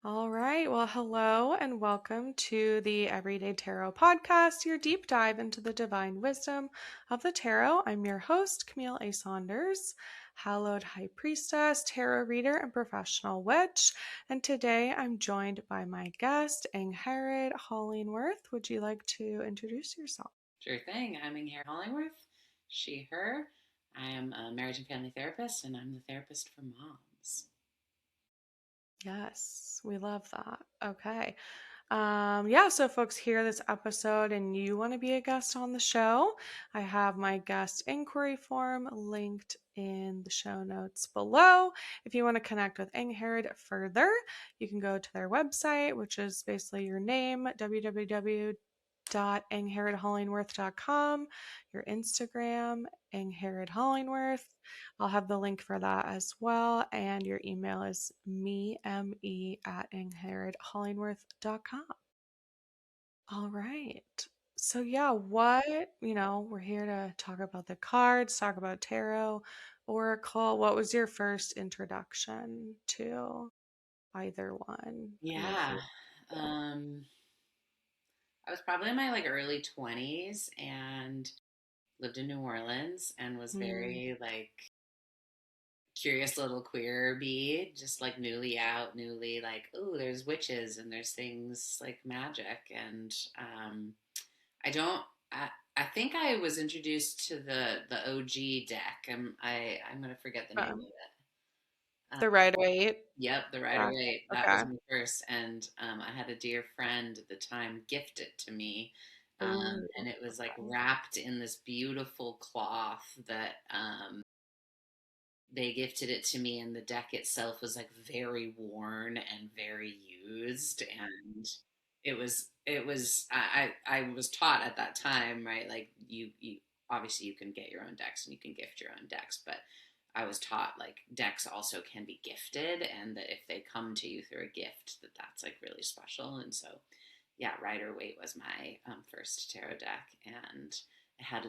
All right. Well, hello and welcome to the Everyday Tarot podcast, your deep dive into the divine wisdom of the tarot. I'm your host, Camille Saunders, hallowed high priestess, tarot reader, and professional witch. And today I'm joined by my guest, Angharad Hollingworth. Would you like to introduce yourself? Sure thing. I'm Angharad Hollingworth, she, her. I am a marriage and family therapist, and I'm the therapist for moms. Yes, we love that. Okay. Yeah, so folks hear this episode and you want to be a guest on the show, I have my guest inquiry form linked in the show notes below. If you want to connect with Angharad further, you can go to their website, which is basically your name, www.angharadhollingworth.com, your Instagram, Angharad Hollingworth. I'll have the link for that as well. And your email is me at angharadhollingworth.com. All right. So yeah, we're here to talk about the cards, talk about tarot, oracle. What was your first introduction to either one? I'm like Yeah. curious. Um, I was probably in my early 20s and lived in New Orleans and was Mm, very curious little queer bee, just newly out, newly oh, there's witches and there's things like magic. And I don't. I think I was introduced to the OG deck. I'm gonna forget the name of um, it. the Rider Waite Yep, the Rider deck. Waite. That was Okay. my first, and I had a dear friend at the time gift it to me, Ooh, and it was okay. wrapped in this beautiful cloth that they gifted it to me, and the deck itself was very worn and very used, and I was taught at that time, right, you obviously you can get your own decks and you can gift your own decks, but I was taught decks also can be gifted, and that if they come to you through a gift, that's really special. And so yeah, Rider Waite was my first tarot deck, and it had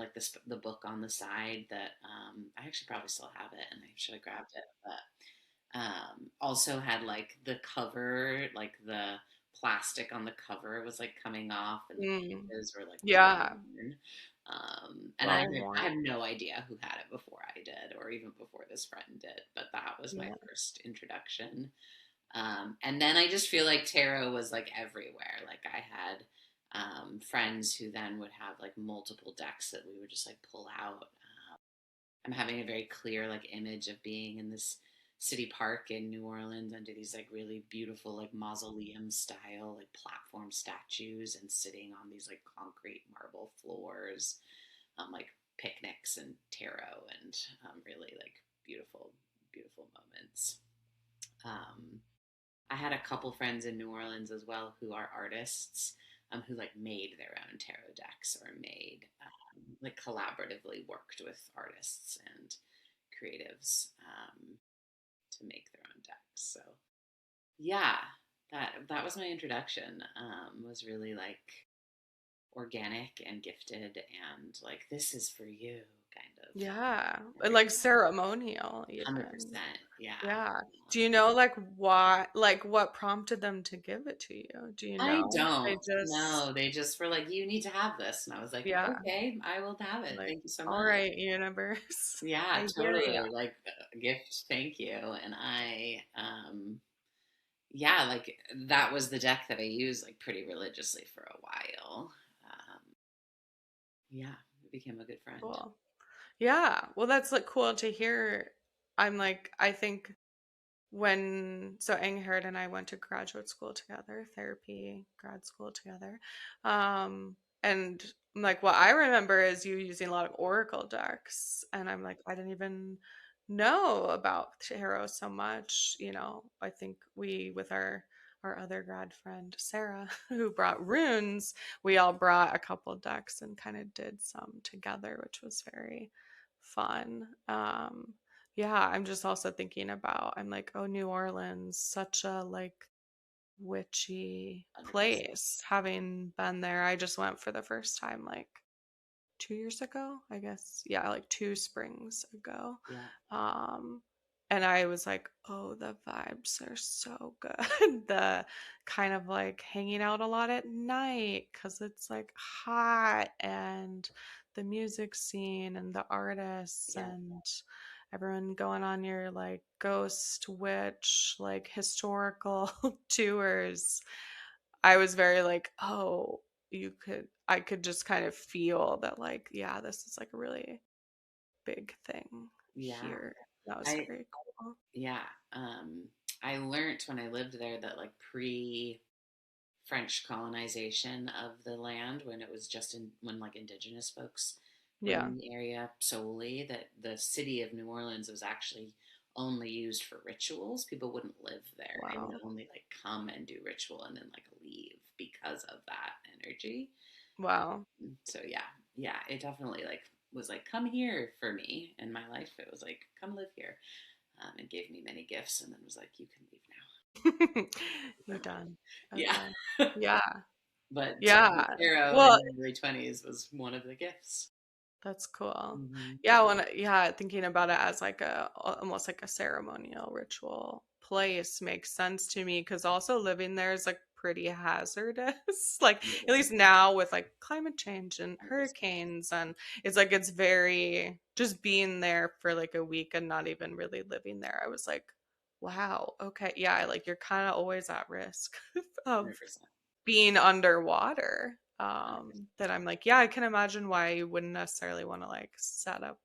the book on the side that I actually probably still have it, and I should have grabbed it. But also had the cover, the plastic on the cover was coming off, and the Mm, pages were yeah. worn. And Well worn. I have no idea who had it before I did, or even before this friend did, but that was my Yeah. first introduction. And then I just feel like tarot was everywhere. I had friends who then would have multiple decks that we would just pull out. I'm having a very clear image of being in this city park in New Orleans under these really beautiful mausoleum style platform statues, and sitting on these concrete marble floors, picnics and tarot, and really beautiful beautiful moments. Um, I had a couple friends in New Orleans as well who are artists, who made their own tarot decks, or made collaboratively worked with artists and creatives to make their own decks. So yeah, that was my introduction. Was really organic and gifted, and this is for you kind of Yeah. And energy. ceremonial even. 100%. Yeah. Yeah. Do you know why what prompted them to give it to you? Do you I know? They don't. just No, they just were you need to have this. And I was like, yeah, okay, I will have it. like, Thank you so all much. right, universe. Yeah, I hear ya. totally. A gift, thank you. And yeah, that was the deck that I used pretty religiously for a while. Um, yeah, it became a good friend. Cool. Yeah. Well, that's cool to hear. I think Angharad and I went to graduate school together, therapy grad school together. And what I remember is you using a lot of oracle decks, and I'm like, I didn't even know about tarot so much. I think we with our other grad friend Sarah, who brought runes, we all brought a couple decks and kind of did some together, which was very fun. Yeah, I'm just also thinking about, I'm like, oh, New Orleans, such a witchy 100%. place. Having been there, I just went for the first time 2 years ago, I guess. Yeah, 2 springs ago. Yeah. Um, and I was like, oh, the vibes are so good. The kind of like hanging out a lot at night because it's like hot, and the music scene and the artists Yeah. and everyone going on your like ghost witch, like historical tours. I was very like, oh, I could just kind of feel that, like, yeah, this is like a really big thing Yeah. here. That was I very cool. yeah. Um I learned when I lived there that like pre French colonization of the land, when it was just when like indigenous folks were Yeah. in the area solely, that the city of New Orleans was actually only used for rituals. People wouldn't live there. They would Wow. only like come and do ritual and then like leave because of that energy. Wow. So yeah, yeah, it definitely like was like come here for me in my life. It was like come live here, and gave me many gifts, and then was like you can leave You're now. done. Yeah. Okay. Yeah. But Yeah. tarot Well, in my early 20s was one of the gifts. that's cool. Hmm. Yeah, yeah, thinking about it as like a almost like a ceremonial ritual place makes sense to me, because also living there is like pretty hazardous. Like at least now with like climate change and 100%. hurricanes, and it's like it's very just being there for like a week and not even really living there. I was like, wow, okay, yeah, like you're kind of always at risk of 100%. being underwater. 100%. That I'm like, yeah, I can imagine why you wouldn't necessarily want to like set up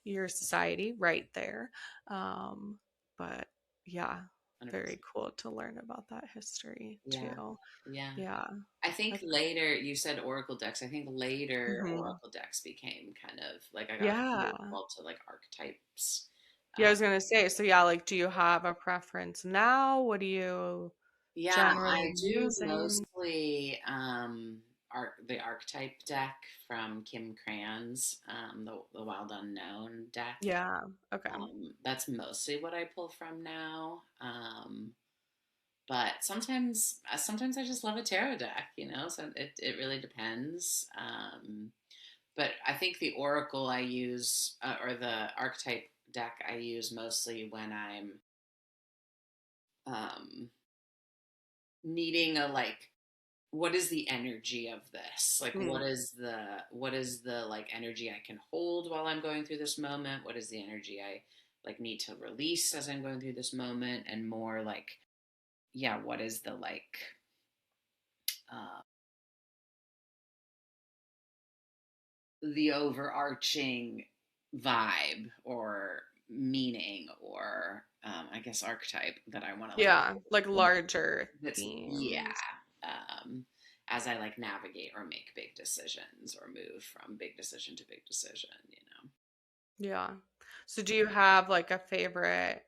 your society right there. Um, but yeah, 100%. very cool to learn about that history Yeah. too. Yeah. Yeah. I think That's, later, you said Oracle decks. I think later mhm. Oracle decks became kind of like I got really Yeah. involved to like archetypes. Yeah, I Uh, was gonna say, so yeah, like do you have a preference now? What do you yeah, generally I do using? mostly the archetype deck from Kim Cran's the Wild Unknown deck. Yeah. Okay. That's mostly what I pull from now. But sometimes I just love a tarot deck, So it really depends. But I think the oracle I use, or the archetype deck I use mostly when I'm um, needing a like, what is the energy of this? Like, Mm. what is the like energy I can hold while I'm going through this moment? What is the energy I like need to release as I'm going through this moment? And more like, yeah, what is the like uh, the overarching vibe or meaning or I guess archetype that I want to like Yeah, like larger that's yeah themes. um, as I like navigate or make big decisions or move from big decision to big decision. Yeah. So do you have like a favorite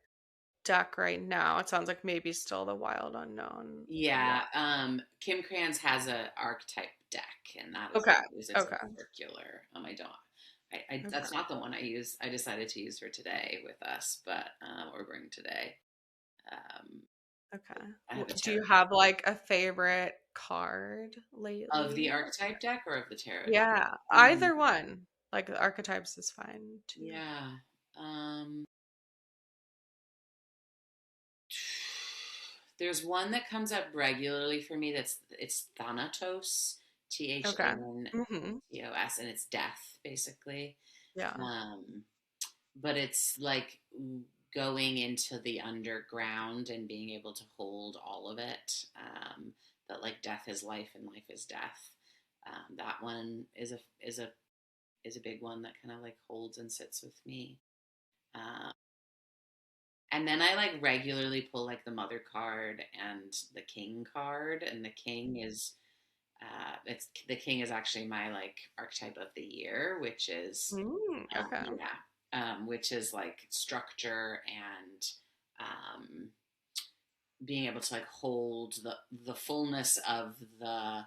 deck right now? It sounds like maybe still the Wild Unknown. Yeah. Yeah, Kim Kranz has a archetype deck, and that is Okay. what I use. It's like Okay. circular. I don't. I Okay. that's not the one I use. I decided to use for today with us, but or bring today. Um, Okay. I have a Do tarot you have like a favorite card of the lately? archetype deck or of the tarot deck. Yeah, Mm, either one. Like the archetypes is fine too. yeah. Um, there's one that comes up regularly for me. It's Thanatos, Okay. Thanatos, Mm-hmm. and it's death basically. Yeah. Um, but it's like going into the underground and being able to hold all of it. That like death is life and life is death. That one is a big one that kind of like holds and sits with me. Um, and then I like regularly pull like the mother card and the king card, and the king is it's the king is actually my like archetype of the year, which is Okay. yeah, which is like structure and um, being able to like hold the fullness of uh,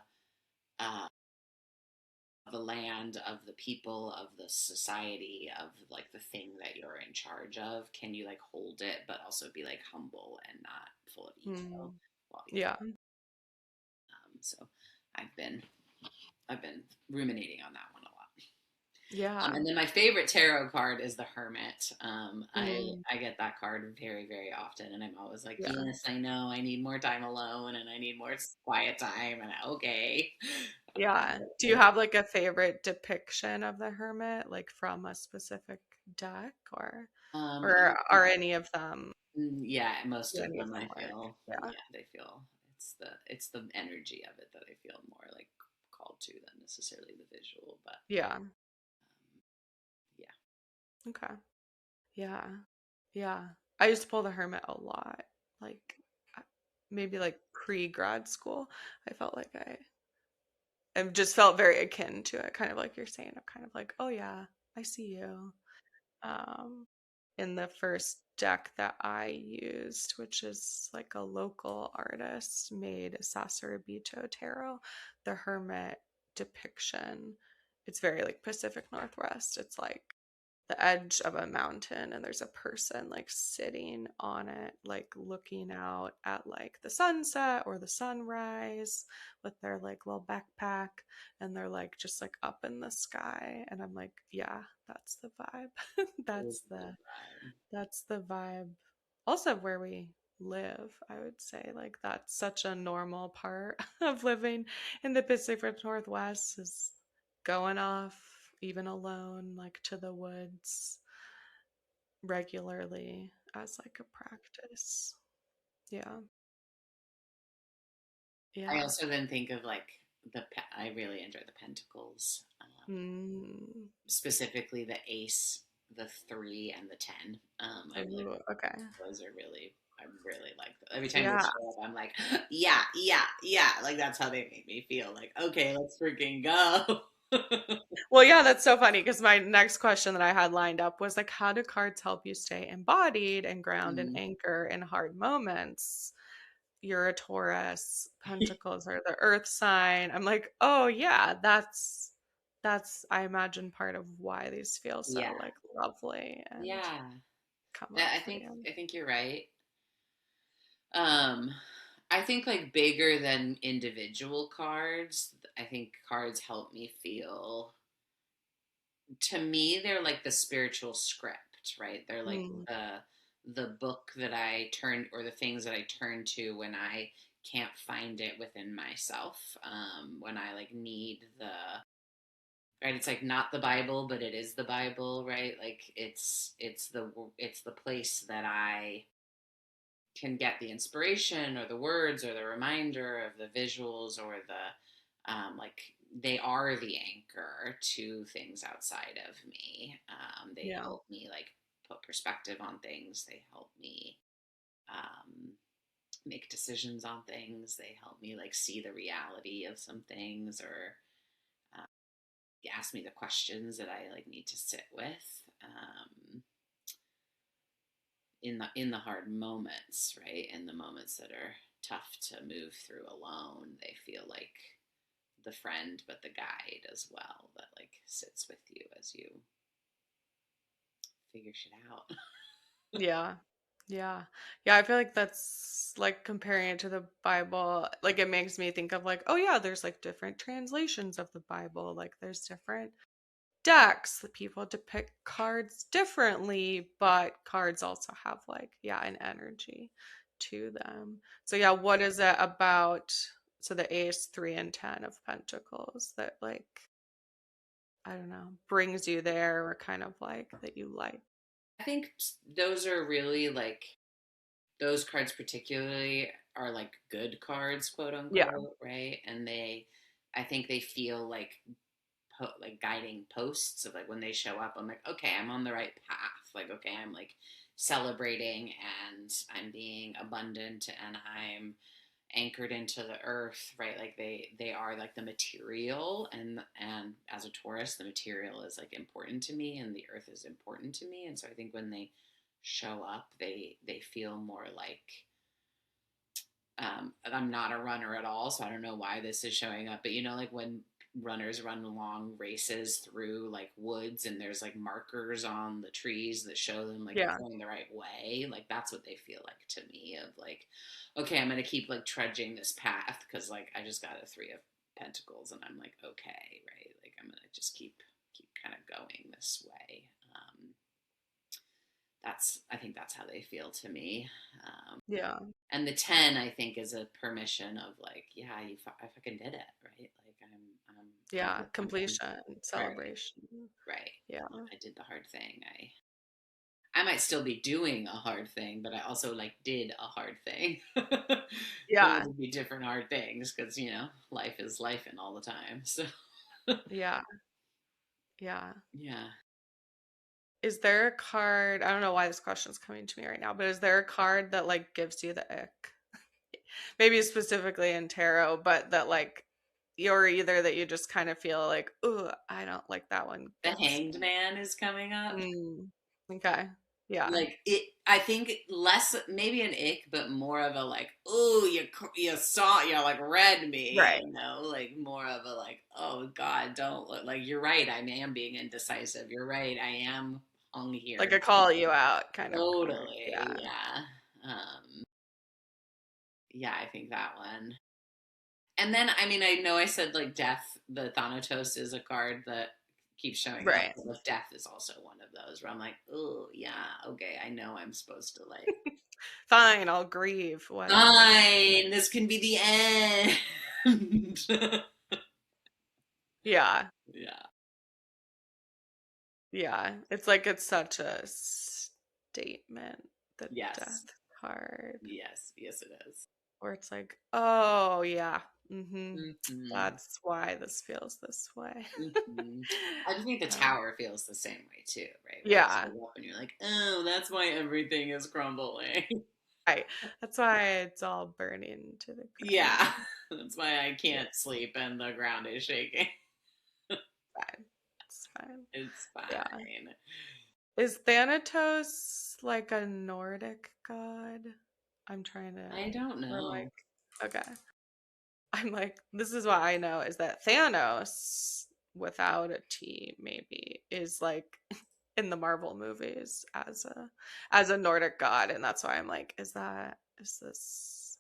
the land, of the people, of the society, of like the thing that you're in charge of. Can you like hold it, but also be like humble and not full of ego Mm. while you're Yeah. so I've been I've been ruminating on that one a lot. Yeah. And then my favorite tarot card is the Hermit. Mm, I get that card very, very often, and I'm always like, yeah. yes, I know, I need more time alone, and I need more quiet time, and okay. Yeah. Do you have like a favorite depiction of the hermit, like from a specific deck, or are any of them Yeah, most do of any of them them I work? feel, Yeah. yeah, they feel it's the energy of it that I feel more like called to than necessarily the visual, but Yeah. yeah. Okay. Yeah. Yeah. I used to pull the hermit a lot. Like uh, maybe like pre-grad school. I felt like I just felt very akin to it, kind of like you're saying. I'm kind of like, oh yeah, I see you. Um, in the first deck that I used, which is like a local artist made Sasarabito Tarot, the Hermit depiction. It's very like Pacific Northwest. It's like the edge of a mountain and there's a person like sitting on it, like looking out at like the sunset or the sunrise with their like little backpack, and they're like just like up in the sky, and I'm like, yeah, that's the vibe. It is that's a good the vibe. that's the vibe also of where we live. I would say like that's such a normal part of living in the Pacific Northwest, is going off even alone like to the woods regularly as like a practice. Yeah. I Yeah. also then think of like I really enjoy the Pentacles, Mm. specifically the Ace, the 3, and the 10. I really Ooh, okay. those are really I really like them. Every time they Yeah. show up, I'm like, yeah, yeah, yeah. Like that's how they make me feel. Like, okay, let's freaking go. Well, yeah, that's so funny because my next question that I had lined up was like, how do cards help you stay embodied and ground and Mm. anchor in hard moments? You're a Taurus, Pentacles are the earth sign. I'm like, oh yeah, that's I imagine part of why these feel Yeah, so like lovely and yeah. come up That, for you. I think you're right. Um, I think like bigger than individual cards. I think cards help me feel. To me, they're like the spiritual script, right? They're like Mm, the book that I turn, or the things that I turn to when I can't find it within myself. When I like need the right. It's like not the Bible, but it is the Bible, right? Like it's the place that I can get the inspiration or the words or the reminder of the visuals or the like they are the anchor to things outside of me. They yeah. help me like put perspective on things. They help me um, make decisions on things. They help me like see the reality of some things, or uh, ask me the questions that I like need to sit with. In the hard moments, right? In the moments that are tough to move through alone, they feel like the friend, but the guide as well, that like sits with you as you figure shit out. Yeah. Yeah. Yeah, I feel like that's like comparing it to the Bible, like it makes me think of like, oh yeah, there's like different translations of the Bible. Like there's different decks. The people depict cards differently, but cards also have like, yeah, an energy to them. So yeah, what is it about, so the Ace, 3 and 10 of Pentacles that like, I don't know, brings you there, or kind of like that you like? I think those are really like those cards particularly are like good cards, quote Yeah. unquote, right? And I think they feel like guiding posts of like when they show up, I'm like, okay, I'm on the right path. Like, okay, I'm like celebrating and I'm being abundant and I'm anchored into the earth, right? Like they are like the material, and as a Taurus, the material is like important to me and the earth is important to me. And so I think when they show up, they feel more like I'm not a runner at all, so I don't know why this is showing up. But you know, like when runners run long races through like woods and there's like markers on the trees that show them like Yeah. going the right way, like that's what they feel like to me. Of like, okay, I'm gonna keep like trudging this path because like I just got a 3 of Pentacles and I'm like, okay, right, like I'm gonna just keep kind of going this way. I think that's how they feel to me. Yeah. And the 10, I think, is a permission of like, yeah, I fucking did it, right? Like Yeah. I'm Completion, right, celebration. right. Yeah. I did the hard thing. I might still be doing a hard thing, but I also like did a hard thing. Those Yeah. would be different hard things because life is life and all the time. So Yeah. Yeah. yeah, Is there a card? I don't know why this question's coming to me right now, but is there a card that like gives you the ick? Maybe specifically in tarot, but that like you're either that you just kind of feel like, oh, I don't like that one the gets Hanged me. Man is coming up. Mm, okay. Yeah. Like it, I think less maybe an ick, but more of a like, oh, you saw, like read me, Right. like more of a like, oh God, don't look, like you're right, I am being indecisive. You're right, I am hung Like here. a call you out kind of card. Totally, Yeah. yeah. Yeah, I think that one. And then, I mean, I know I said like death, the Thanatos is a card that keeps showing up. Right. But death is also one of those where I'm like, oh, yeah, okay, I know I'm supposed to like, Fine, I'll grieve, whatever. fine, this can be the end. Yeah. Yeah. Yeah. It's like it's such a statement, the Yes. death card, Yes. Yes, it is. where it's like, oh, yeah. Mm-hmm. Mm-hmm. That's why this feels this way. Mm-hmm. I just think the Um, tower feels the same way too, right? Where you yeah. show up and you're like, oh, that's why everything is crumbling. Right. That's why it's all burning to the Yeah. ground. That's why I Yeah, can't sleep and the ground is shaking. fine. It's fine. It's Yeah. fine. Is Thanatos like a Nordic god? I'm trying to, I don't or like, know. okay. I'm like, this is what I know is that Thanos, without a T, maybe, is like in the Marvel movies as a Nordic god, and that's why I'm like, is this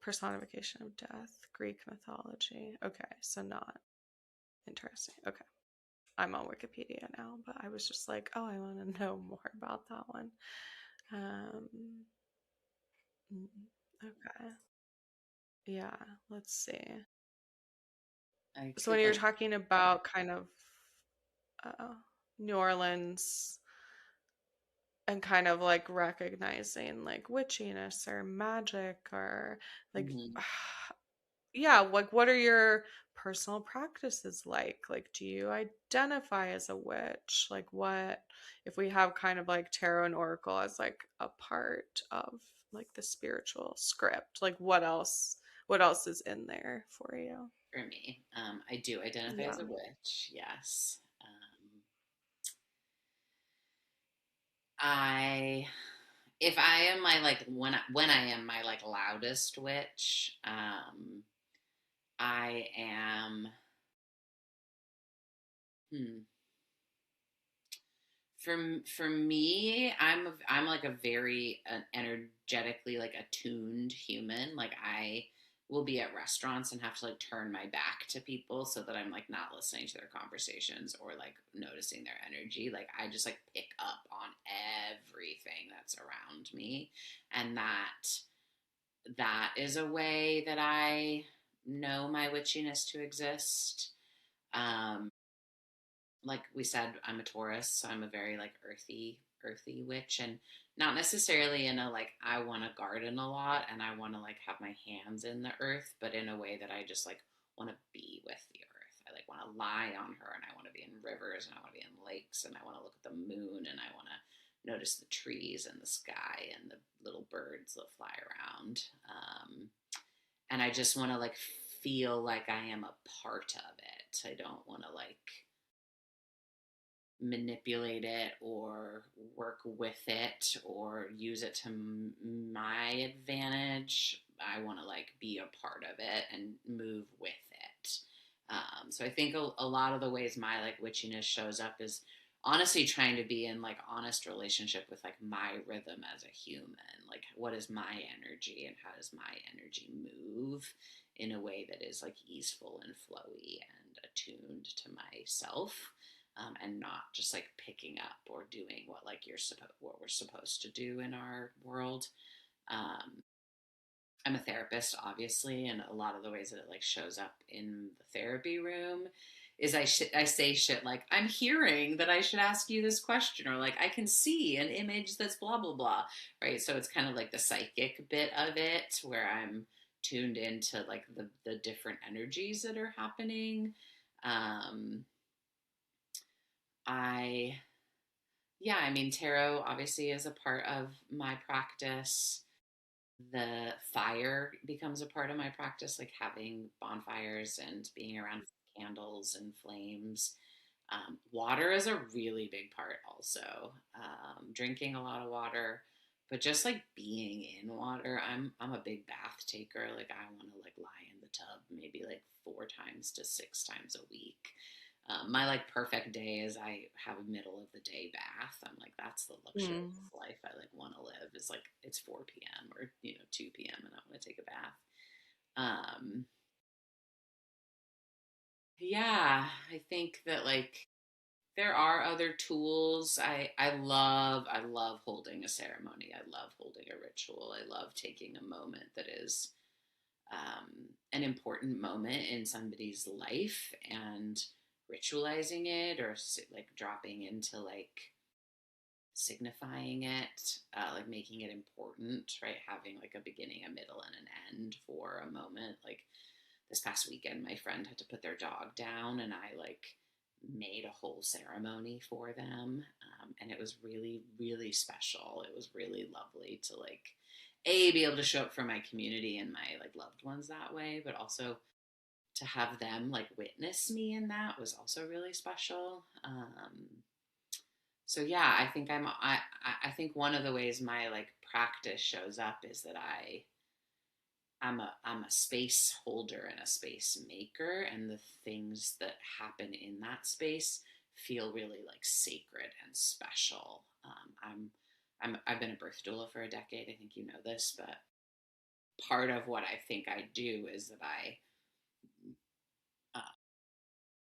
personification of death, Greek mythology? Okay, so not interesting. Okay. I'm on Wikipedia now, but I was just like, oh, I want to know more about that one. Um, okay. Yeah, let's see. I So could when you're like, talking about kind of uh, New Orleans and kind of like recognizing like witchiness or magic or like mhm. yeah, like what are your personal practices like? Like do you identify as a witch? Like what if we have kind of like tarot and oracle as like a part of like the spiritual script? Like what else is in there for you? For me, I do identify as Yeah. a witch. Yes. I if I am my like when I am my like loudest witch, I am. Hmm, for me, I'm like a very energetically like attuned human. Like I will be at restaurants and have to like turn my back to people so that I'm like not listening to their conversations or like noticing their energy. Like I just like pick up on everything that's around me, and that is a way that I know my witchiness to exist. Like we said, I'm a Taurus, so I'm a very like earthy witch, and not necessarily in a like I want to garden a lot and I want to like have my hands in the earth, but in a way that I just like want to be with the earth. I like want to lie on her, and I want to be in rivers, and I want to be in lakes, and I want to look at the moon, and I want to notice the trees and the sky and the little birds that fly around. And I just want to like feel like I am a part of it. I don't want to like manipulate it or work with it or use it to my advantage. I want to like be a part of it and move with it. So I think a lot of the ways my like witchiness shows up is honestly trying to be in like honest relationship with like my rhythm as a human. Like what is my energy and how does my energy move in a way that is like easeful and flowy and attuned to myself. and not just like picking up or doing what like what we're supposed to do in our world. Um, I'm a therapist, obviously, and a lot of the ways that it like shows up in the therapy room is I say shit like I'm hearing that I should ask you this question, or like I can see an image that's blah blah blah, right? So it's kind of like the psychic bit of it where I'm tuned into like the different energies that are happening. Um, I Yeah, I mean tarot obviously is a part of my practice. The fire becomes a part of my practice, like having bonfires and being around candles and flames. Water is a really big part, also. Drinking a lot of water, but just like being in water. I'm a big bath taker. Like I want to like lie in the tub maybe like 4 times to 6 times a week. My like perfect day is I have a middle of the day bath. I'm like, that's the luxurious Mm. life I like want to live. Is like it's 4 p.m. or 2 p.m. and I want to take a bath. Um, yeah, I think that like there are other tools. I love holding a ceremony. I love holding a ritual. I love taking a moment that is an important moment in somebody's life and ritualizing it, or like dropping into like signifying it, like making it important, right? Having like a beginning, a middle, and an end for a moment. Like this past weekend, my friend had to put their dog down, and I like made a whole ceremony for them. And it was really, really special. It was really lovely to like be able to show up for my community and my like loved ones that way, but also to have them like witness me in that was also really special. So yeah, I think one of the ways my like practice shows up is that I'm a space holder and a space maker, and the things that happen in that space feel really like sacred and special. I've been a birth doula for a decade. I think you know this, but part of what I think I do is that uh,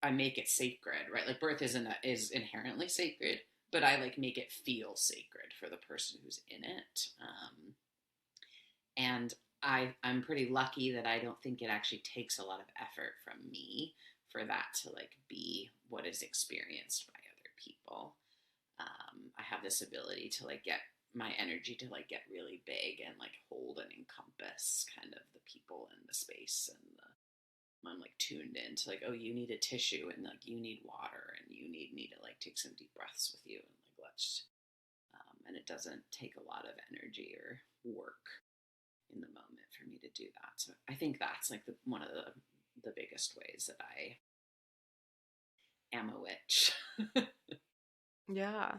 I make it sacred, right? Like birth is inherently sacred, but I like make it feel sacred for the person who's in it. And I'm pretty lucky that I don't think it actually takes a lot of effort from me for that to like be what is experienced by other people. I have this ability to like get my energy to like get really big and like hold and encompass kind of the people in the space, and I'm like tuned into like, oh, you need a tissue, and like you need water, and you need me to like take some deep breaths with you, and like let's and it doesn't take a lot of energy or work in the moment for me to do that. So I think that's like one of the biggest ways that I am a witch. Yeah.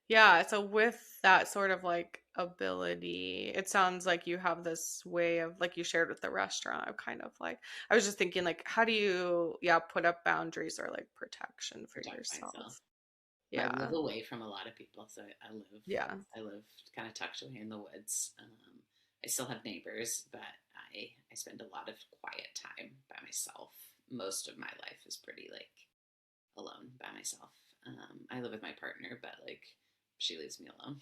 Yeah. So with that sort of like ability, it sounds like you have this way of like you shared with the restaurant of kind of like I was just thinking like how do you put up boundaries or like protection for Protect myself. yourself? I Yeah. live away from a lot of people, so Yeah. I live kind of tucked away in the woods. I still have neighbors, but I spend a lot of quiet time by myself. Most of my life is pretty like alone by myself. I live with my partner, but like she leaves me alone.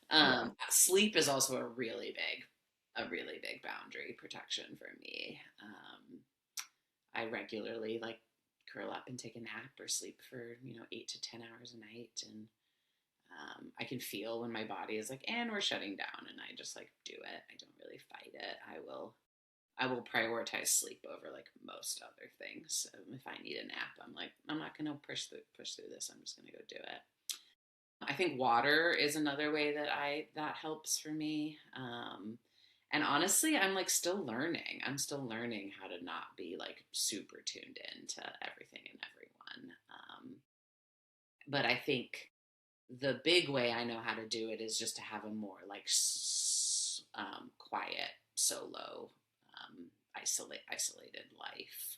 Yeah. Sleep is also a really big boundary protection for me. I regularly like curl up and take a nap or sleep for 8 to 10 hours a night, and I can feel when my body is like, and we're shutting down, and I just like do it. I don't really fight it. I will prioritize sleep over like most other things. If I need a nap, I'm like, I'm not gonna push through this. I'm just gonna go do it. I think water is another way that helps for me. And honestly, I'm like still learning. I'm still learning how to not be like super tuned in to everything and everyone. But I think the big way I know how to do it is just to have a more like quiet, solo, isolated life.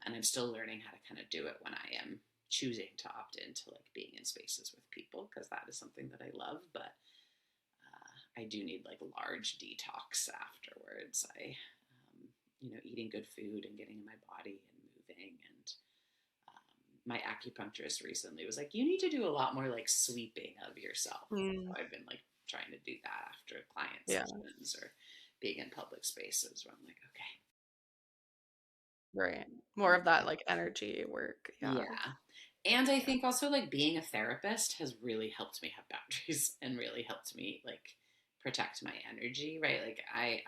And I'm still learning how to kind of do it when I am choosing to opt into like being in spaces with people, because that is something that I love. But I do need like large detox afterwards. Eating good food and getting in my body and moving and my acupuncturist recently was like, you need to do a lot more like sweeping of yourself. So Mm, I've been like trying to do that after client yeah, sessions or being in public spaces where I'm like, right. More okay. of that like energy work. Yeah. Yeah. And I Yeah. think also like being a therapist has really helped me have boundaries and really helped me like protect my energy, right? Like I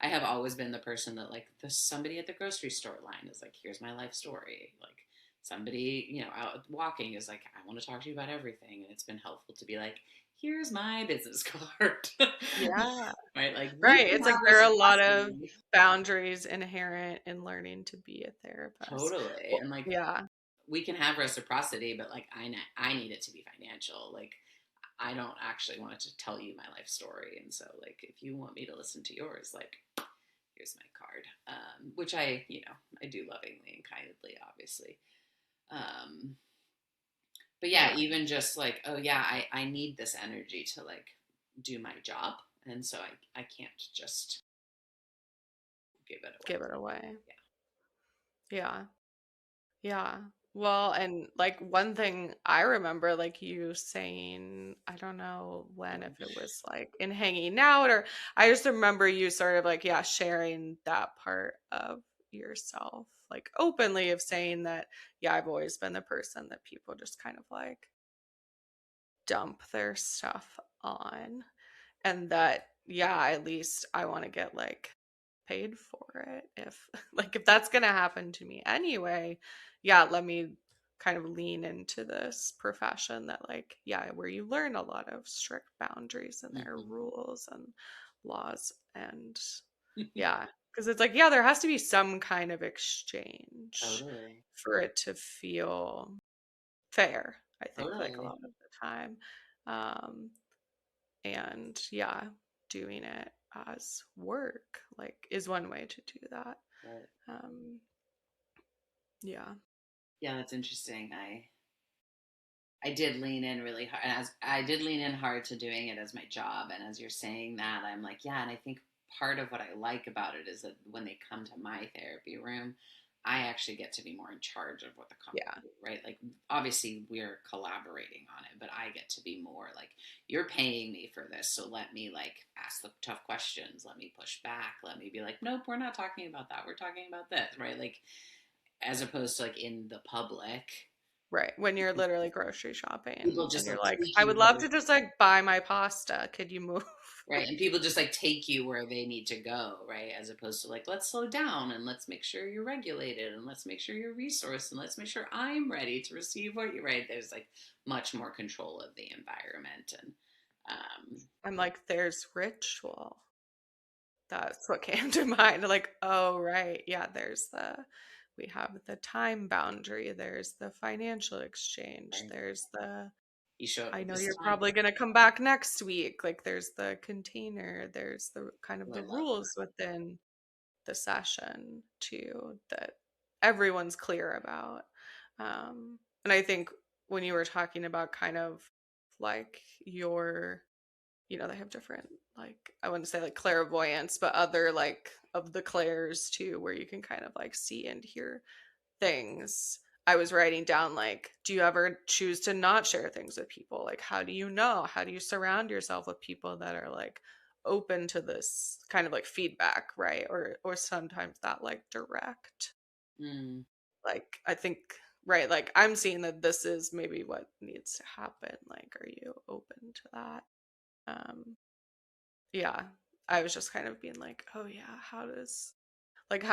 have always been the person that like the somebody at the grocery store line is like, here's my life story. Like somebody, you know, out walking is like, I want to talk to you about everything. And it's been helpful to be like, here's my business card. Yeah. Right? Like we Right. can It's like have there this are a lot of coffee. boundaries inherent in learning to be a therapist. Totally. Well, And like yeah. we can have reciprocity, but like I need it to be financial. Like I don't actually want to tell you my life story, and so like if you want me to listen to yours, like here's my card, which I I do lovingly and kindly, obviously. Um, but yeah, Yeah. even just like oh yeah, I need this energy to like do my job, and so I can't just give it away. Give it away. Yeah. Yeah. Yeah. Well, and like one thing I remember, like you saying, I don't know when, if it was like in hanging out, or I just remember you sort of like, yeah, sharing that part of yourself, like openly of saying that, yeah, I've always been the person that people just kind of like dump their stuff on. And that, yeah, at least I want to get like paid for it. If like if that's gonna happen to me anyway, yeah, let me kind of lean into this profession that like, yeah, where you learn a lot of strict boundaries and their Hmm. rules and laws. And yeah, because it's like, yeah, there has to be some kind of exchange Totally. for it to feel fair, I think, like a Totally. lot of the time. um and yeah, doing it as work like is one way to do that. Right. um yeah. Yeah, that's interesting. I did lean in really hard, and as I did lean in hard to doing it as my job. And as you're saying that, I'm like, yeah. And I think part of what I like about it is that when they come to my therapy room, I actually get to be more in charge of what the Yeah. company, right? Like, obviously, we're collaborating on it, but I get to be more like, you're paying me for this, so let me like ask the tough questions, let me push back, let me be like, nope, we're not talking about that, we're talking about this, right? Like, as opposed to like in the public Right, when you're literally grocery shopping people and just you're like like, take I you would love where to just like buy my pasta, could you move? right, and people just like take you where they need to go, right, as opposed to like let's slow down and let's make sure you're regulated and let's make sure you're resourced and let's make sure I'm ready to receive what you right. There's like much more control of the environment. And I'm like, there's ritual. That's what came to mind. Like, oh right, yeah, there's the we have the time boundary, there's the financial exchange, right, there's the you show up I at know this you're time. probably going to come back next week. Like there's the container, there's the kind of Oh, I the love rules within the session too that everyone's clear about. And I think when you were talking about kind of like your, they have different, like, I wouldn't say like clairvoyance, but other like of the clairs too, where you can kind of like see and hear things. I was writing down like, do you ever choose to not share things with people? Like, how do you know? How do you surround yourself with people that are like open to this kind of like feedback, right? Or sometimes that like direct. that. Mm, Like, I think right, like I'm seeing that this is maybe what needs to happen. Like, are you open to that? Um yeah. I was just kind of being like, oh yeah, how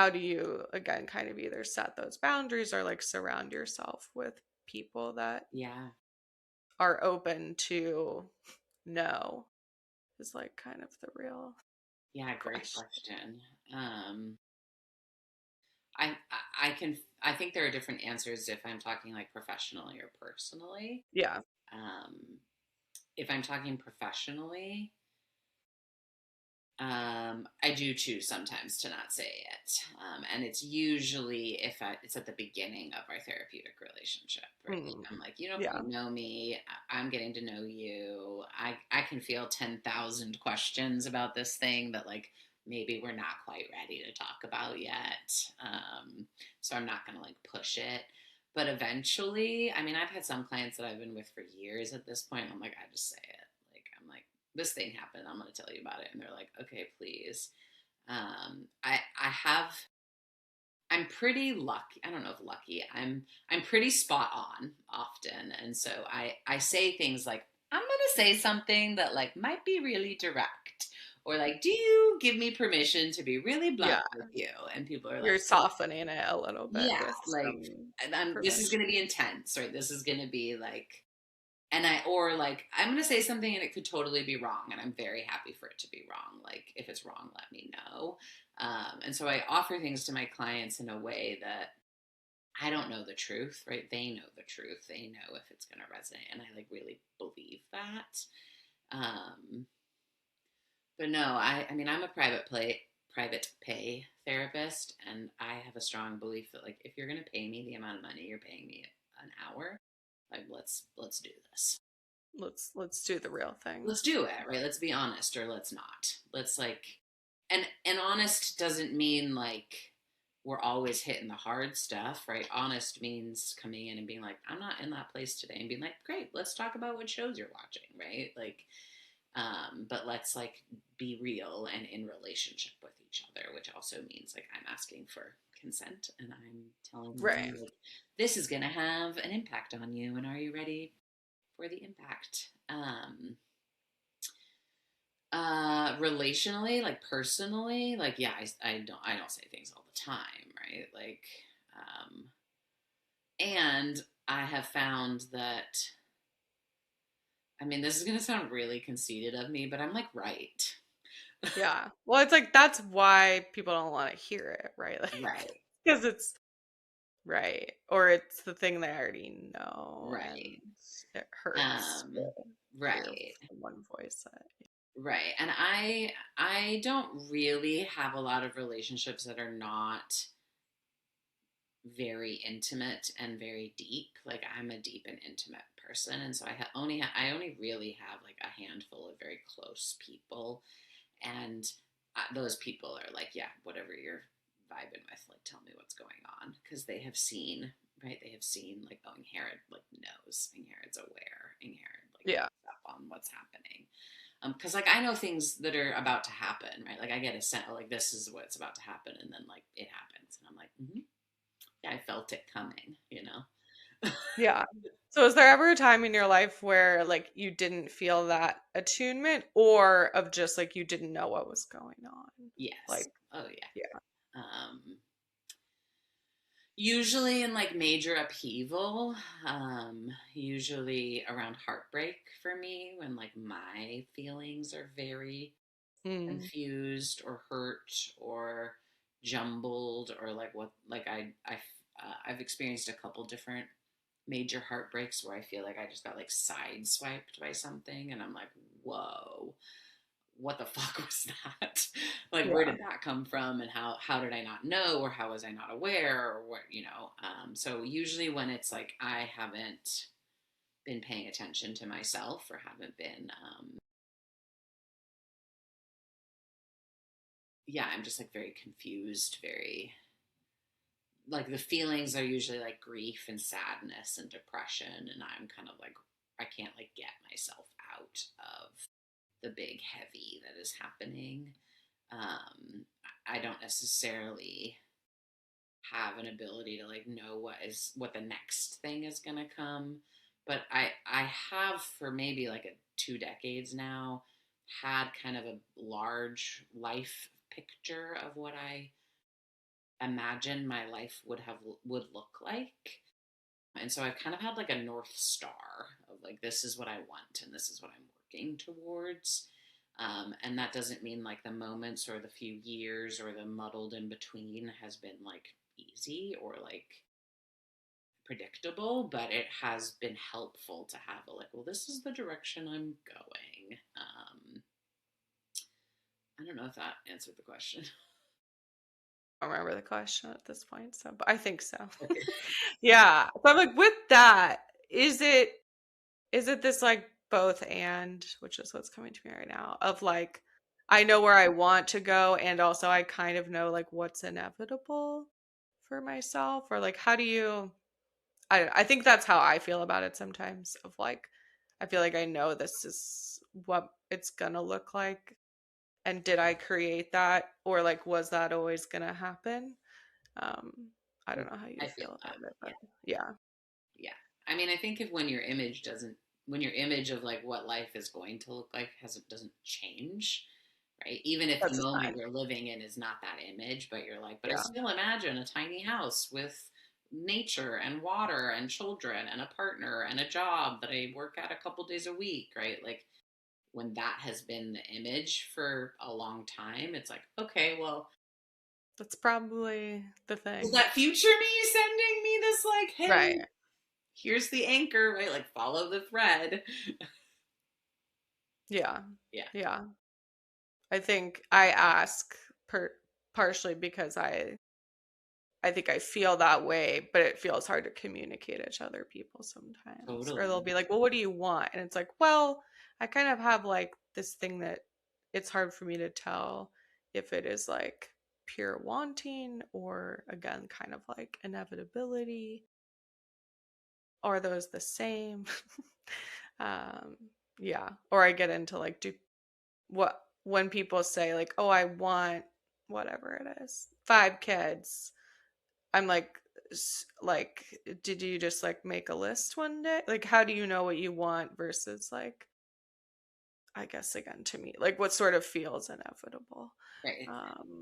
do you again kind of either set those boundaries or like surround yourself with people that yeah. are open to no is like kind of the real Yeah, great question. question. um I can I think there are different answers if I'm talking like professionally or personally. Yeah. um if I'm talking professionally, I do choose sometimes to not say it. And it's usually if it's at the beginning of our therapeutic relationship, right? Like Mm. I'm like, you don't Yeah. quite know me. I'm getting to know you. I can feel 10,000 questions about this thing that like maybe we're not quite ready to talk about yet. So I'm not going to like push it. But eventually, I mean, I've had some clients that I've been with for years at this point. I'm like, I just say it. Like, I'm like, this thing happened. I'm going to tell you about it. And they're like, okay, please. I have, I'm pretty lucky. I don't know if lucky. I'm pretty spot on often. And so I say things like, I'm going to say something that like might be really direct, or like, do you give me permission to be really blunt Yeah. with you? And people are You're like, softening it a little bit yeah, with like, some this is permission. going to be intense, right? This is going to be like, and or like, I'm going to say something and it could totally be wrong. And I'm very happy for it to be wrong. Like, if it's wrong, let me know. And so I offer things to my clients in a way that I don't know the truth, right? They know the truth. They know if it's going to resonate. And I like really believe that. Um, but no, I mean, I'm a private pay therapist, and I have a strong belief that like if you're gonna pay me the amount of money you're paying me an hour, like let's do this. Let's do the real thing. Let's do it, right? Let's be honest, or let's not. Let's like, and honest doesn't mean like we're always hitting the hard stuff, right? Honest means coming in and being like, I'm not in that place today, and being like, great, let's talk about what shows you're watching, right? Like, but let's like be real and in relationship with each other, which also means like I'm asking for consent and I'm telling Right. you like this is gonna have an impact on you, and are you ready for the impact? Relationally, like personally, like yeah, I don't say things all the time, right? Like, um, and I have found that, I mean, this is gonna sound really conceited of me, but I'm like right. Yeah. Well, it's like that's why people don't want to hear it, right? Like Right. because it's right, or it's the thing they already know, and Right. it hurts to Um, hear right. someone voice it. Right. And I don't really have a lot of relationships that are not very intimate and very deep. Like I'm a deep and intimate person, and so I only really have like a handful of very close people, and those people are like, yeah, whatever you're vibing with, like tell me what's going on, because they have seen, right? They have seen like, oh, Angharad like knows, Angharad's aware, Angharad like Yeah. picks up on what's happening. Because like I know things that are about to happen, right? Like I get a sense like this is what's about to happen, and then like it happens, and I'm like, yeah, I felt it coming, you know. Yeah. So is there ever a time in your life where like you didn't feel that attunement or of just like you didn't know what was going on? Yes. Like, Oh yeah. yeah. Usually in like major upheaval, usually around heartbreak for me, when like my feelings are very Mm, confused or hurt or jumbled, or like what like I've experienced a couple different major heartbreaks where I feel like I just got like sideswiped by something, and I'm like, whoa, what the fuck was that? Like, where yeah. did that come from? And how did I not know, or how was I not aware, or what, you know? So usually when it's like I haven't been paying attention to myself, or haven't been, yeah, I'm just like very confused, very like the feelings are usually like grief and sadness and depression, and I'm kind of like I can't like get myself out of the big heavy that is happening. I don't necessarily have an ability to like know what the next thing is going to come, but I have for maybe like 2 decades now had kind of a large life picture of what I imagine my life would look like. And so I've kind of had like a north star of like this is what I want and this is what I'm working towards. And that doesn't mean like the moments or the few years or the muddled in between has been like easy or like predictable, but it has been helpful to have a like, well, this is the direction I'm going. I don't know if that answered the question. I don't remember the question at this point, so but I think so. Okay. Yeah. So I'm like with that, is it this like both and, which is what's coming to me right now, of like I know where I want to go and also I kind of know like what's inevitable for myself, or like how do you I think that's how I feel about it sometimes, of like I feel like I know this is what it's gonna look like, and did I create that, or like was that always gonna happen? um I don't know how you I feel feel that. about it, Yeah. but yeah. Yeah. I mean, I think if when your image doesn't, when your image of like what life is going to look like doesn't change, right? Even if the That's a moment sign. you're living in is not that image, but you're like, but I Yeah. still imagine a tiny house with nature and water and children and a partner and a job that I work at a couple days a week, right? Like when that has been the image for a long time, it's like, okay, well, That's probably the is thing. that future me sending me this like, hey, Right. here's the anchor, right? Like follow the thread. Yeah. Yeah, Yeah. I think I ask per partially because I think I feel that way, but it feels hard to communicate it to other people sometimes. Or they'll totally. be like, "Well, what do you want?" And it's like, "Well, I kind of have like this thing that it's hard for me to tell if it is like pure wanting, or again kind of like inevitability. Are those the same?" um yeah, or I get into like, do what when people say like, "Oh, I want whatever it is, 5 kids." I'm like, like, did you just like make a list one day? Like, how do you know what you want versus like, I guess again to me, like what sort of feels inevitable? Right.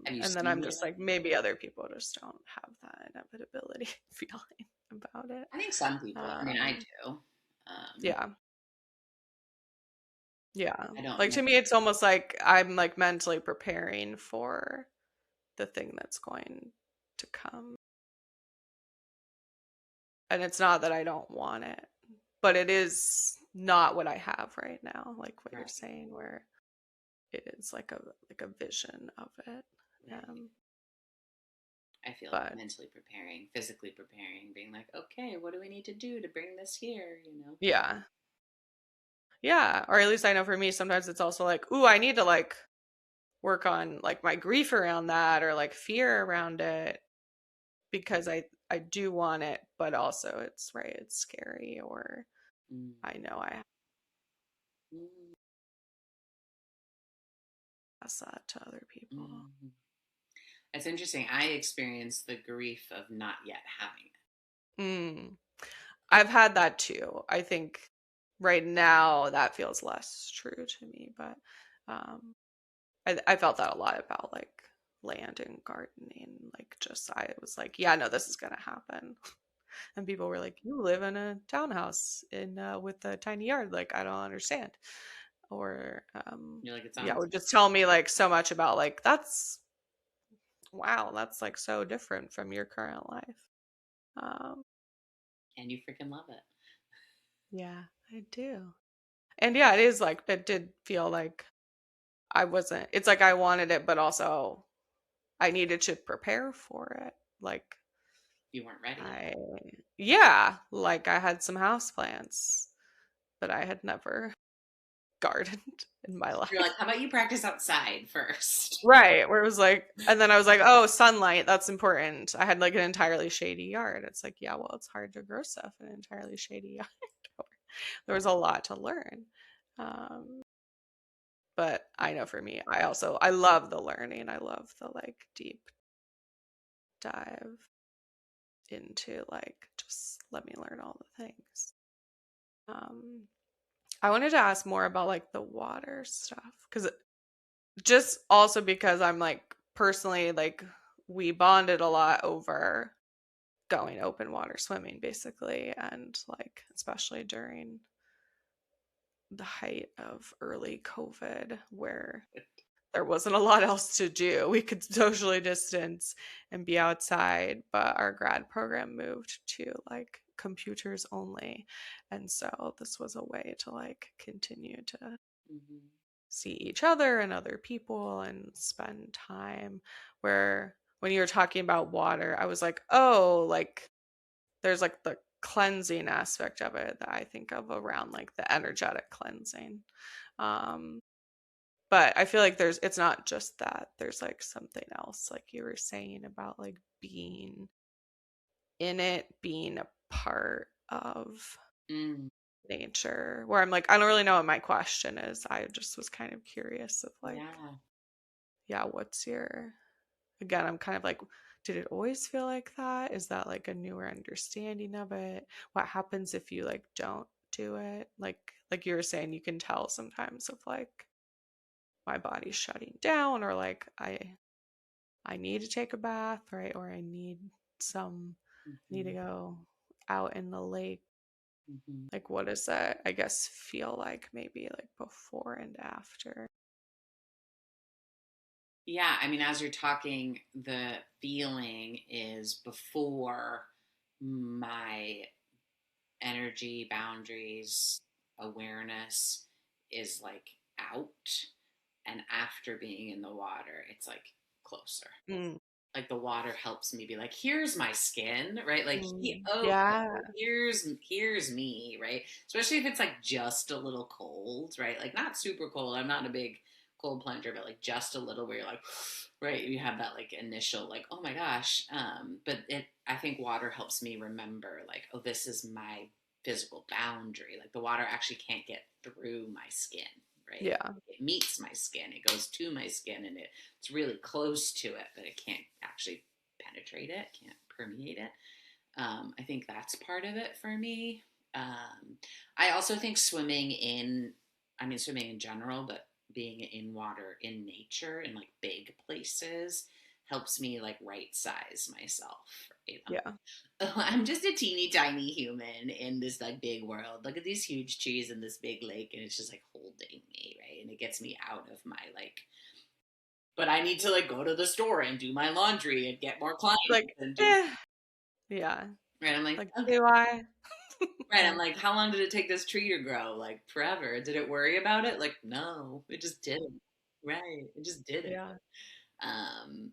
Have you And then seen I'm it? just like, maybe other people just don't have that inevitability feeling about it. I think some people. I mean, I Um, do. Um, yeah, yeah. I don't Like know. to me, it's almost like I'm like mentally preparing for the thing that's going to come. And it's not that I don't want it, but it is not what I have right now, like what you're Right. saying, where it is like a vision of it. Right. Um, I feel like but mentally preparing, physically preparing, being like, okay, what do we need to do to bring this here? You know. yeah, yeah, or at least I know for me, sometimes it's also like, ooh, I need to like work on like my grief around that, or like fear around it, because I do want it, but also it's right, it's scary, or Mm. I know I Mm. pass that to other people. Mm. It's interesting. I experienced the grief of not yet having it. Mm. I've had that too. I think right now that feels less true to me, but um, I felt that a lot about like land and gardening. Like, just I was like, yeah, no, this is gonna happen. And people were like, you live in a townhouse in with a tiny yard. Like, I don't understand. Or You're like, it's on yeah, its would just tell me like so much about like, that's wow, that's like so different from your current life. Um, and you freaking love it. yeah, I do. And yeah, it is like, it did feel like I wasn't, it's like I wanted it, but also I needed to prepare for it. Like, You weren't ready. I, yeah, like I had some house plants, but I had never gardened in my You're like, life. how about you practice outside first? Right. Where it was like, and then I was like, oh, sunlight, that's important. I had like an entirely shady yard. It's like, yeah, well, it's hard to grow stuff in an entirely shady yard. There was a lot to learn. Um, but I know for me, I love the learning. I love the like deep dive into like, just let me learn all the things. Um, I wanted to ask more about like the water stuff, because just also because I'm like personally like we bonded a lot over going open water swimming basically, and like especially during the height of early COVID, where there wasn't a lot else to do. We could socially distance and be outside, but our grad program moved to like computers only. And so this was a way to like continue to Mm-hmm. see each other and other people and spend time. Where when you were talking about water, I was like, oh, like there's like the cleansing aspect of it that I think of around like the energetic cleansing. Um, but I feel like it's not just that. There's like something else, like you were saying about like being in it, being a part of Mm, nature where I'm like, I don't really know what my question is. I just was kind of curious of like, yeah. yeah, what's your, again, I'm kind of like, did it always feel like that? Is that like a newer understanding of it? What happens if you like don't do it? Like you were saying, you can tell sometimes of like my body's shutting down or like I need to take a bath, right? Or I need some need to Hmm. go out in the lake. Hmm. Like what does that I guess feel like maybe like before and after? Yeah, I mean, as you're talking, the feeling is before my energy, boundaries, awareness is like out, and after being in the water, it's like closer. Mm, Like the water helps me be like, here's my skin, right? Like, oh, yeah. here's me, right? Especially if it's like just a little cold, right? Like not super cold. I'm not a big cold plunger, but like just a little where you're like, right? You have that like initial like, oh my gosh. But I think water helps me remember like, oh, this is my physical boundary. Like the water actually can't get through my skin, right? Yeah. It meets my skin, it goes to my skin, and it's really close to it, but it can't actually penetrate it, can't permeate it. I think that's part of it for me. I also think swimming in general, but being in water in nature in like big places helps me like right size myself. Right? Yeah. I'm just a teeny tiny human in this like big world. Look at these huge trees and this big lake, and it's just like holding me, right? And it gets me out of my like. But I need to like go to the store and do my laundry and get more clients Like, and do eh, yeah. right. I'm like, Like, okay. do I? Right. I'm Like, like, how long did it take this tree to grow? Like forever. Did it worry about it? Like, no, it just didn't. Right. It just didn't. yeah.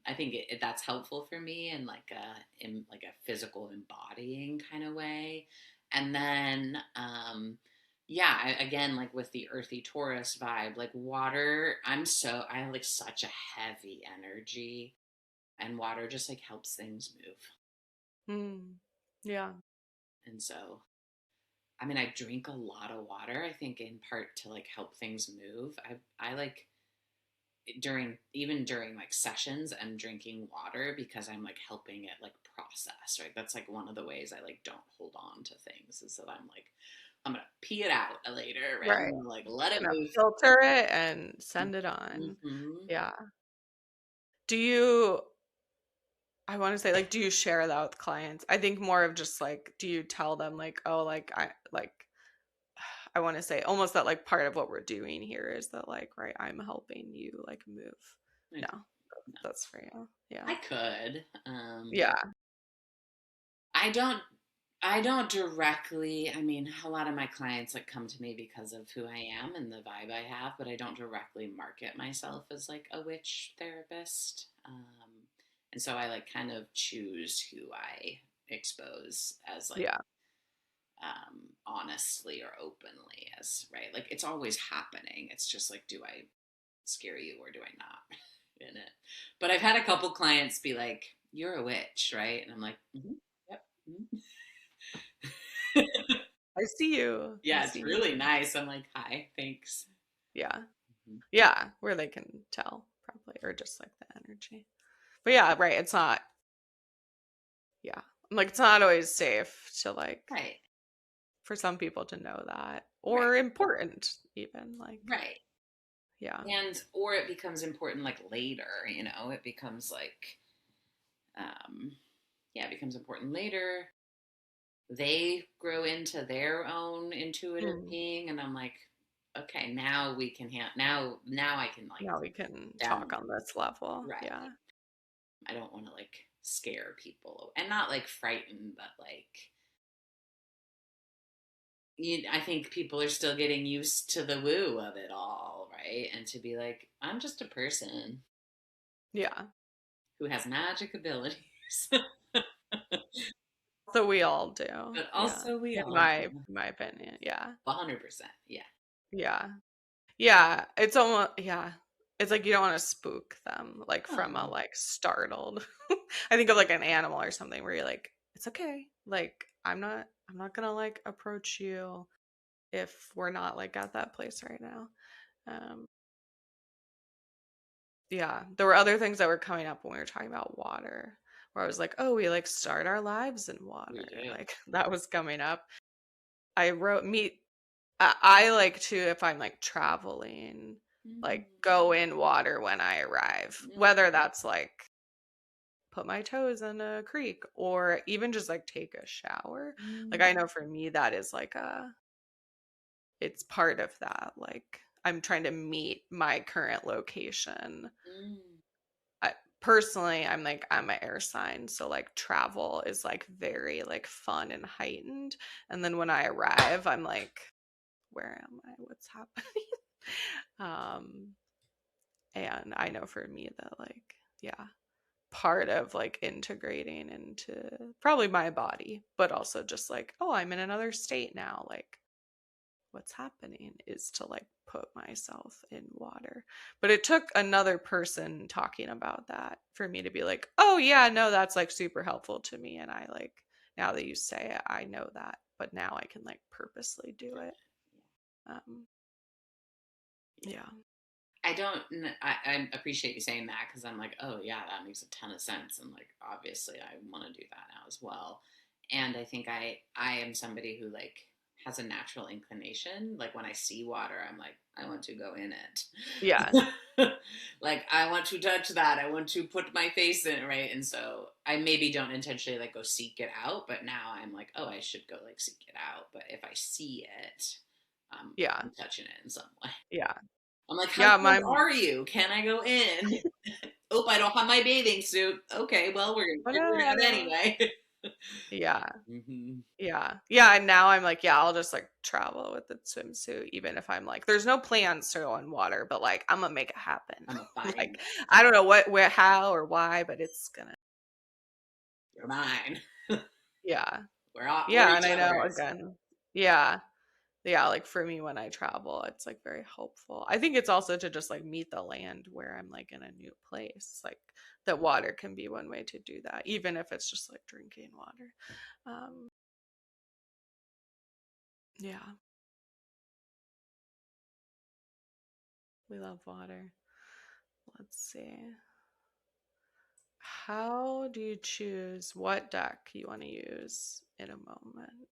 I think that's helpful for me in like a physical embodying kind of way. And then, yeah, again, like with the earthy Taurus vibe, like water, I have like such a heavy energy, and water just like helps things move. Mm, yeah. And so, I mean, I drink a lot of water, I think in part to like help things move. I like during like sessions, I'm drinking water because I'm like helping it like process, right? That's like one of the ways I like don't hold on to things is that I'm like, I'm gonna pee it out later, right? Right. I'm gonna like let it Gonna move. filter it and send it on. Mm-hmm. Yeah. Do you, I want to say, like, do you share that with clients? I think more of just like, do you tell them, like, oh, like, I want to say almost that, like, part of what we're doing here is that, like, right, I'm helping you, like, move. No, No, that's for you. Yeah. I could. Yeah. I don't. I don't directly. I mean, a lot of my clients like come to me because of who I am and the vibe I have, but I don't directly market myself as like a witch therapist. And so I like kind of choose who I expose as like Yeah. honestly or openly as right. Like it's always happening. It's just like, do I scare you or do I not in it? But I've had a couple clients be like, "You're a witch, right?" And I'm like, mm-hmm, "Yep." Mm-hmm. I see you. I Yeah, it's see you. really nice. I'm like, hi, thanks. Yeah. Mhm. Yeah. Where they can tell, probably, or just like the energy. But yeah, right. It's not, yeah. I'm like, it's not always safe to like, Right, for some people to know that, right, or important, even. Like, right. yeah. And or it becomes important like later, it becomes like, um, yeah, it becomes important later. They grow into their own intuitive Hmm. being, and I'm like, okay, now we can now I can like Now we can down talk on this level. right. Yeah. I don't want to like scare people and not like frighten, but like I think people are still getting used to the woo of it all, right? And to be like, I'm just a person Yeah. who has magic abilities, So we all do. but Yeah. also we In all my do. my opinion. Yeah. 100%. Yeah. Yeah. Yeah. It's almost, yeah. It's like you don't want to spook them, like from a Oh, like startled. I think of like an animal or something where you're like, it's okay. Like I'm not gonna like approach you if we're not like at that place right now. Um, yeah, there were other things that were coming up when we were talking about water, where I was like, oh, we like start our lives in We water. do. Like that was coming up. I wrote meet I like to, if I'm like traveling, like go in water when I arrive, Mm, whether that's like put my toes in a creek or even just like take a shower. Like mm, I know for me that is like it's part of that. Like I'm trying to meet my current location. mm, Personally, I'm an air sign, so like travel is like very like fun and heightened. And then when I arrive, I'm like, where am I? What's happening? um and I know for me that like yeah, part of like integrating into probably my body, but also just like, oh, I'm in another state now, like what's happening is to like put myself in water. But it took another person talking about that for me to be like, oh yeah, no, that's like super helpful to me. And I like, now that you say it, I know that, but now I can like purposely do it. um yeah. yeah. I appreciate you saying that because I'm like, oh yeah, that makes a ton of sense, and like obviously I want to do that now as well. And I think I am somebody who like has a natural inclination. Like when I see water, I'm like, I want to go in Yeah. it. Like I want to touch that. I want to put my face in it, right? And so I maybe don't intentionally like go seek it out, but now I'm like, oh, I should go like seek it out. But if I see it, Yeah. I'm touching it in some way. Yeah. I'm like, how Yeah. cold My are you? Can I go in? Oh, I don't have my bathing suit. Okay, well, we're gonna figure it out whatever. anyway. Yeah. Mm-hmm. Yeah. Yeah. And now I'm like, yeah, I'll just like travel with the swimsuit, even if I'm like, there's no plans to go on water, but like, I'm gonna make it happen. I'm a find Like, it. I don't know what, where, how, or why, but it's gonna, You're mine. yeah. We're Yeah. each And I know other's. again, yeah. Yeah. Like for me, when I travel, it's like very helpful. I think it's also to just like meet the land where I'm like in a new place. Like, that water can be one way to do that, even if it's just like drinking water. Um, yeah. We love water. Let's see. How do you choose what deck you want to use in a moment?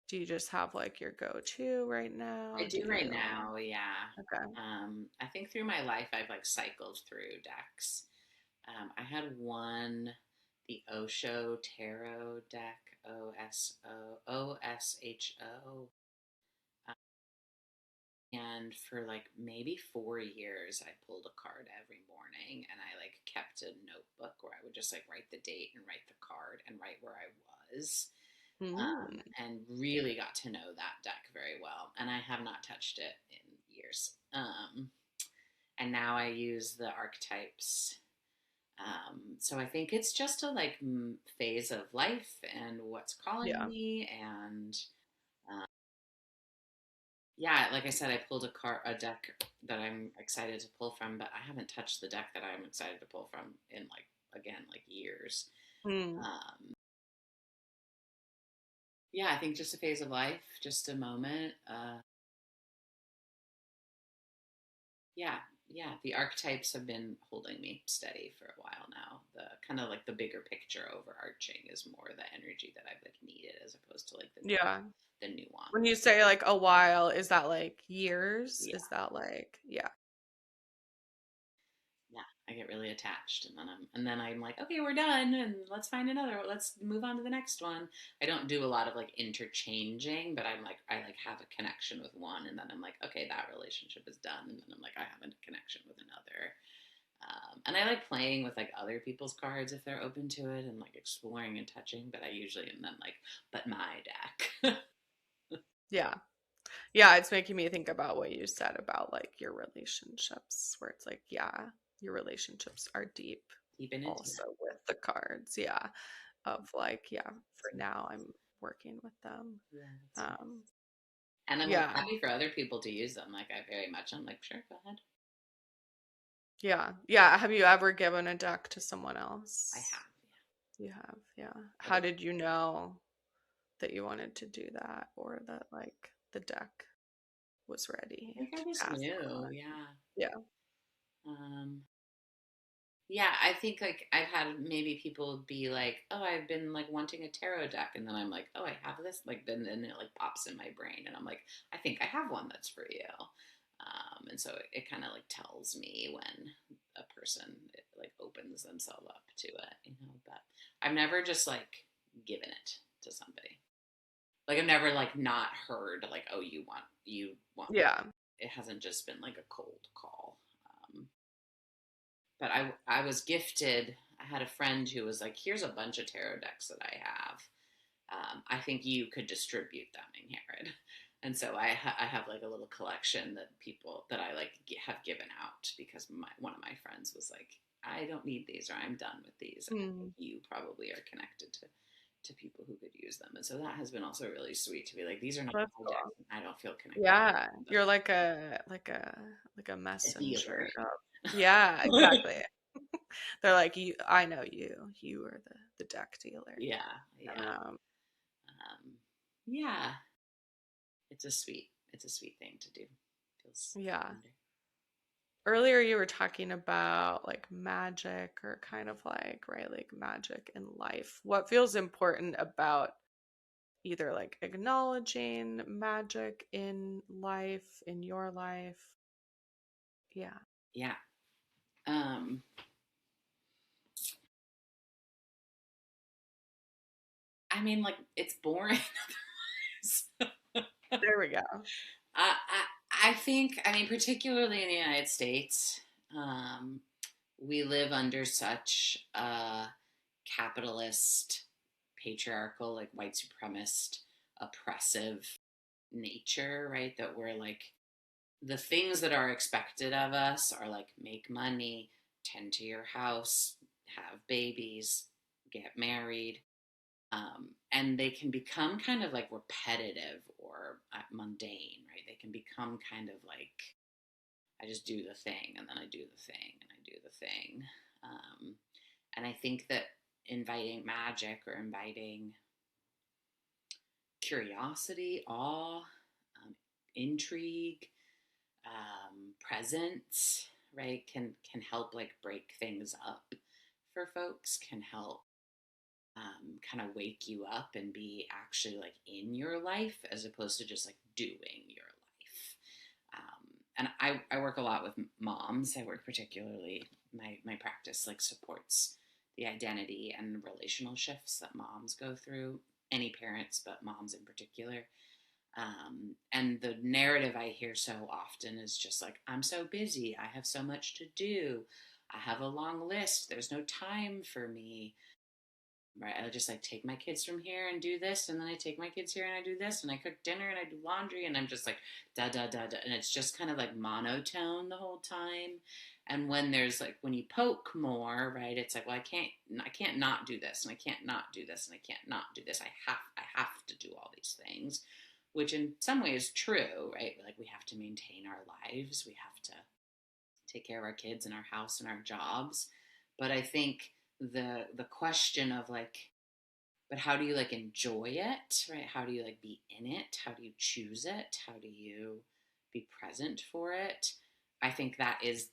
Do you just have like your go-to right I now? Do do right you? now, yeah. Okay. I think through my life, I've like cycled through decks. I had one, the Osho Tarot deck, OSHO. And for like maybe 4 years, I pulled a card every morning and I like kept a notebook where I would just like write the date and write the card and write where I was. Mm, And really got to know that deck very well. And I have not touched it in years. And now I use the archetypes. So I think it's just a like phase of life and what's calling yeah. me. And yeah, like I said, I pulled a deck that I'm excited to pull from, but I haven't touched the deck that I'm excited to pull from in like again like years. Mm, Um, yeah, I think just a phase of life, just a moment. Yeah, yeah. The archetypes have been holding me steady for a while now. The kind of like the bigger picture overarching is more the energy that I've like needed as opposed to like yeah. the nuance. When you say like a while, is that like years? Yeah. Is that like, yeah. Yeah, I get really attached, and then I'm like, okay, we're done, and let's find another. Let's move on to the next one. I don't do a lot of like interchanging, but I'm like, I like have a connection with one, and then I'm like, okay, that relationship is done, and then I'm like, I have a connection with another. And I like playing with like other people's cards if they're open to it, and like exploring and touching. But I usually am then like, but my deck. Yeah. Yeah, it's making me think about what you said about like your relationships, where it's like, yeah, your relationships are deep Deep and also intimate. with the cards. Yeah. Of like, yeah, for now I'm working with them. Yeah, that's nice. Um, And I'm like yeah. happy for other people to use them. Like I very much, I'm like, sure, go ahead. Yeah. Yeah. Have you ever given a deck to someone I else? have. You have, yeah. Like, How did you know that you wanted to do that, or that like the deck was ready I think I to just pass knew, on? yeah. Yeah. Um, yeah, I think like I've had maybe people be like, "Oh, I've been like wanting a tarot deck," and then I'm like, "Oh, I have this." Like then it like pops in my brain, and I'm like, "I think I have one that's for you." And so it kind of like tells me when a person like opens themselves up to it, you know. But I've never just like given it to somebody. Like I've never like not heard like, "Oh, you want." Yeah. It hasn't just been like a cold call. But I was gifted. I had a friend who was like, "Here's a bunch of tarot decks that I have. I think you could distribute them, Angharad." And so I have like a little collection that people that I like have given out because one of my friends was like, "I don't need these, or I'm done with these. I think Mm. you probably are connected to people who could use them." And so that has been also really sweet to be like, "These are not That's my cool. decks. And I don't feel connected Yeah. to them." You're like a A dealer. messenger of, yeah, exactly. They're like, you, I know you. You are the deck dealer. Yeah, yeah. Um, Um, yeah, it's a sweet thing to do. Feels yeah. tender. Earlier you were talking about like magic, or kind of like, right, like magic in life. What feels important about either like acknowledging magic in life, in your life? Yeah. Yeah. Um, I mean, like it's boring. There we go. I think, I mean, particularly in the United States, um, we live under such a capitalist, patriarchal, like white supremacist, oppressive nature, right? That we're like, the things that are expected of us are like make money, tend to your house, have babies, get married. And they can become kind of like repetitive or mundane, right? They can become kind of like, I just do the thing and then I do the thing and I do the thing. And I think that inviting magic or inviting curiosity, awe, intrigue, presence, right, can help like break things up for folks, can help kind of wake you up and be actually like in your life as opposed to just like doing your life. And I work a lot with moms. I work particularly, my practice like supports the identity and relational shifts that moms go through, any parents, but moms in particular. And the narrative I hear so often is just like, I'm so busy. I have so much to do. I have a long list. There's no time for me. Right. I just like take my kids from here and do this. And then I take my kids here and I do this. And I cook dinner and I do laundry. And I'm just like, da, da, da, da. And it's just kind of like monotone the whole time. And when there's like, when you poke more, right, it's like, well, I can't not do this. And I can't not do this. And I can't not do this. I have to do all these things, which in some ways true, right? Like we have to maintain our lives. We have to take care of our kids and our house and our jobs. But I think the question of like, but how do you like enjoy it, right? How do you like be in it? How do you choose it? How do you be present for it? I think that is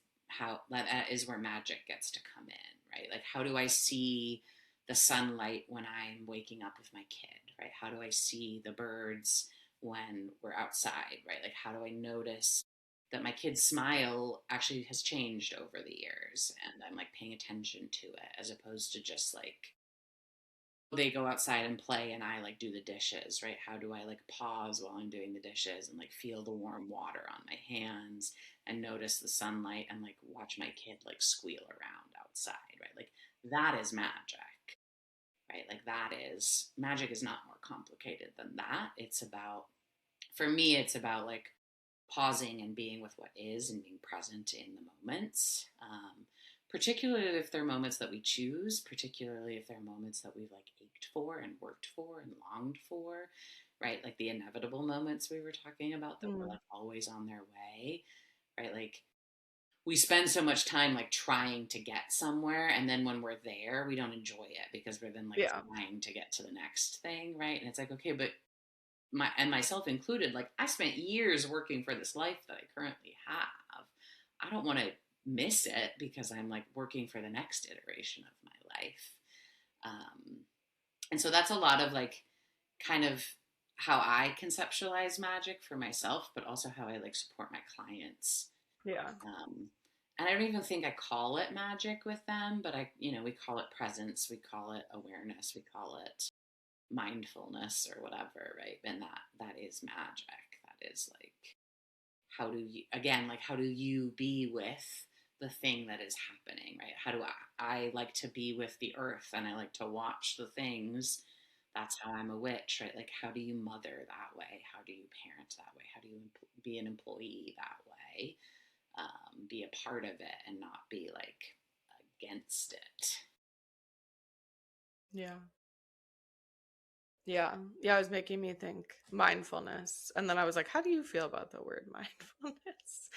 where magic gets to come in, right? Like how do I see the sunlight when I'm waking up with my kid, right? How do I see the birds when we're outside, right? Like how do I notice that my kid's smile actually has changed over the years and I'm like paying attention to it as opposed to just like they go outside and play and I like do the dishes, right? How do I like pause while I'm doing the dishes and like feel the warm water on my hands and notice the sunlight and like watch my kid like squeal around outside, right? Like that is magic, right? Like that is magic is not more complicated than that. It's about, for me, it's about like pausing and being with what is and being present in the moments. Particularly if they're moments that we choose, particularly if they're moments that we've like ached for and worked for and longed for, right? Like the inevitable moments we were talking about that were Mm. like always on their way, right? Like we spend so much time like trying to get somewhere, and then when we're there we don't enjoy it because we're then like Yeah. trying to get to the next thing, right? And it's like, okay, but myself included, like I spent years working for this life that I currently have. I don't want to miss it because I'm like working for the next iteration of my life. um, and so that's a lot of like kind of how I conceptualize magic for myself, but also how I like support my clients. Yeah. um, and I don't even think I call it magic with them, but we call it presence, we call it awareness, we call it mindfulness or whatever, right? And that is magic. That is like, how do you, again, like how do you be with the thing that is happening, right? How do I like to be with the earth, and I like to watch the things. That's how I'm a witch, right? Like, how do you mother that way? How do you parent that way? How do you be an employee that way? Be a part of it and not be like against it. Yeah. Yeah. Yeah, it was making me think mindfulness. And then I was like, how do you feel about the word mindfulness?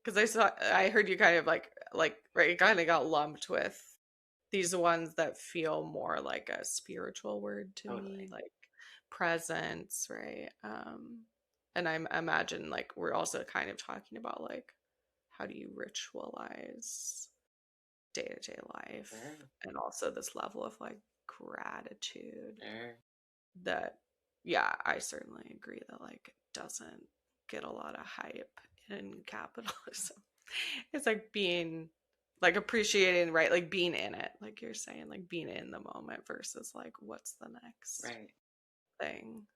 Because I heard you kind of like right, you kind of got lumped with these ones that feel more like a spiritual word to me, Totally. like presence, right? And imagine like we're also kind of talking about like how do you ritualize day-to-day life Sure. and also this level of like gratitude Sure. that, yeah, I certainly agree that like it doesn't get a lot of hype in capitalism. It's like being like appreciating, right? Like being in it, like you're saying, like being in the moment versus like what's the next Right. thing.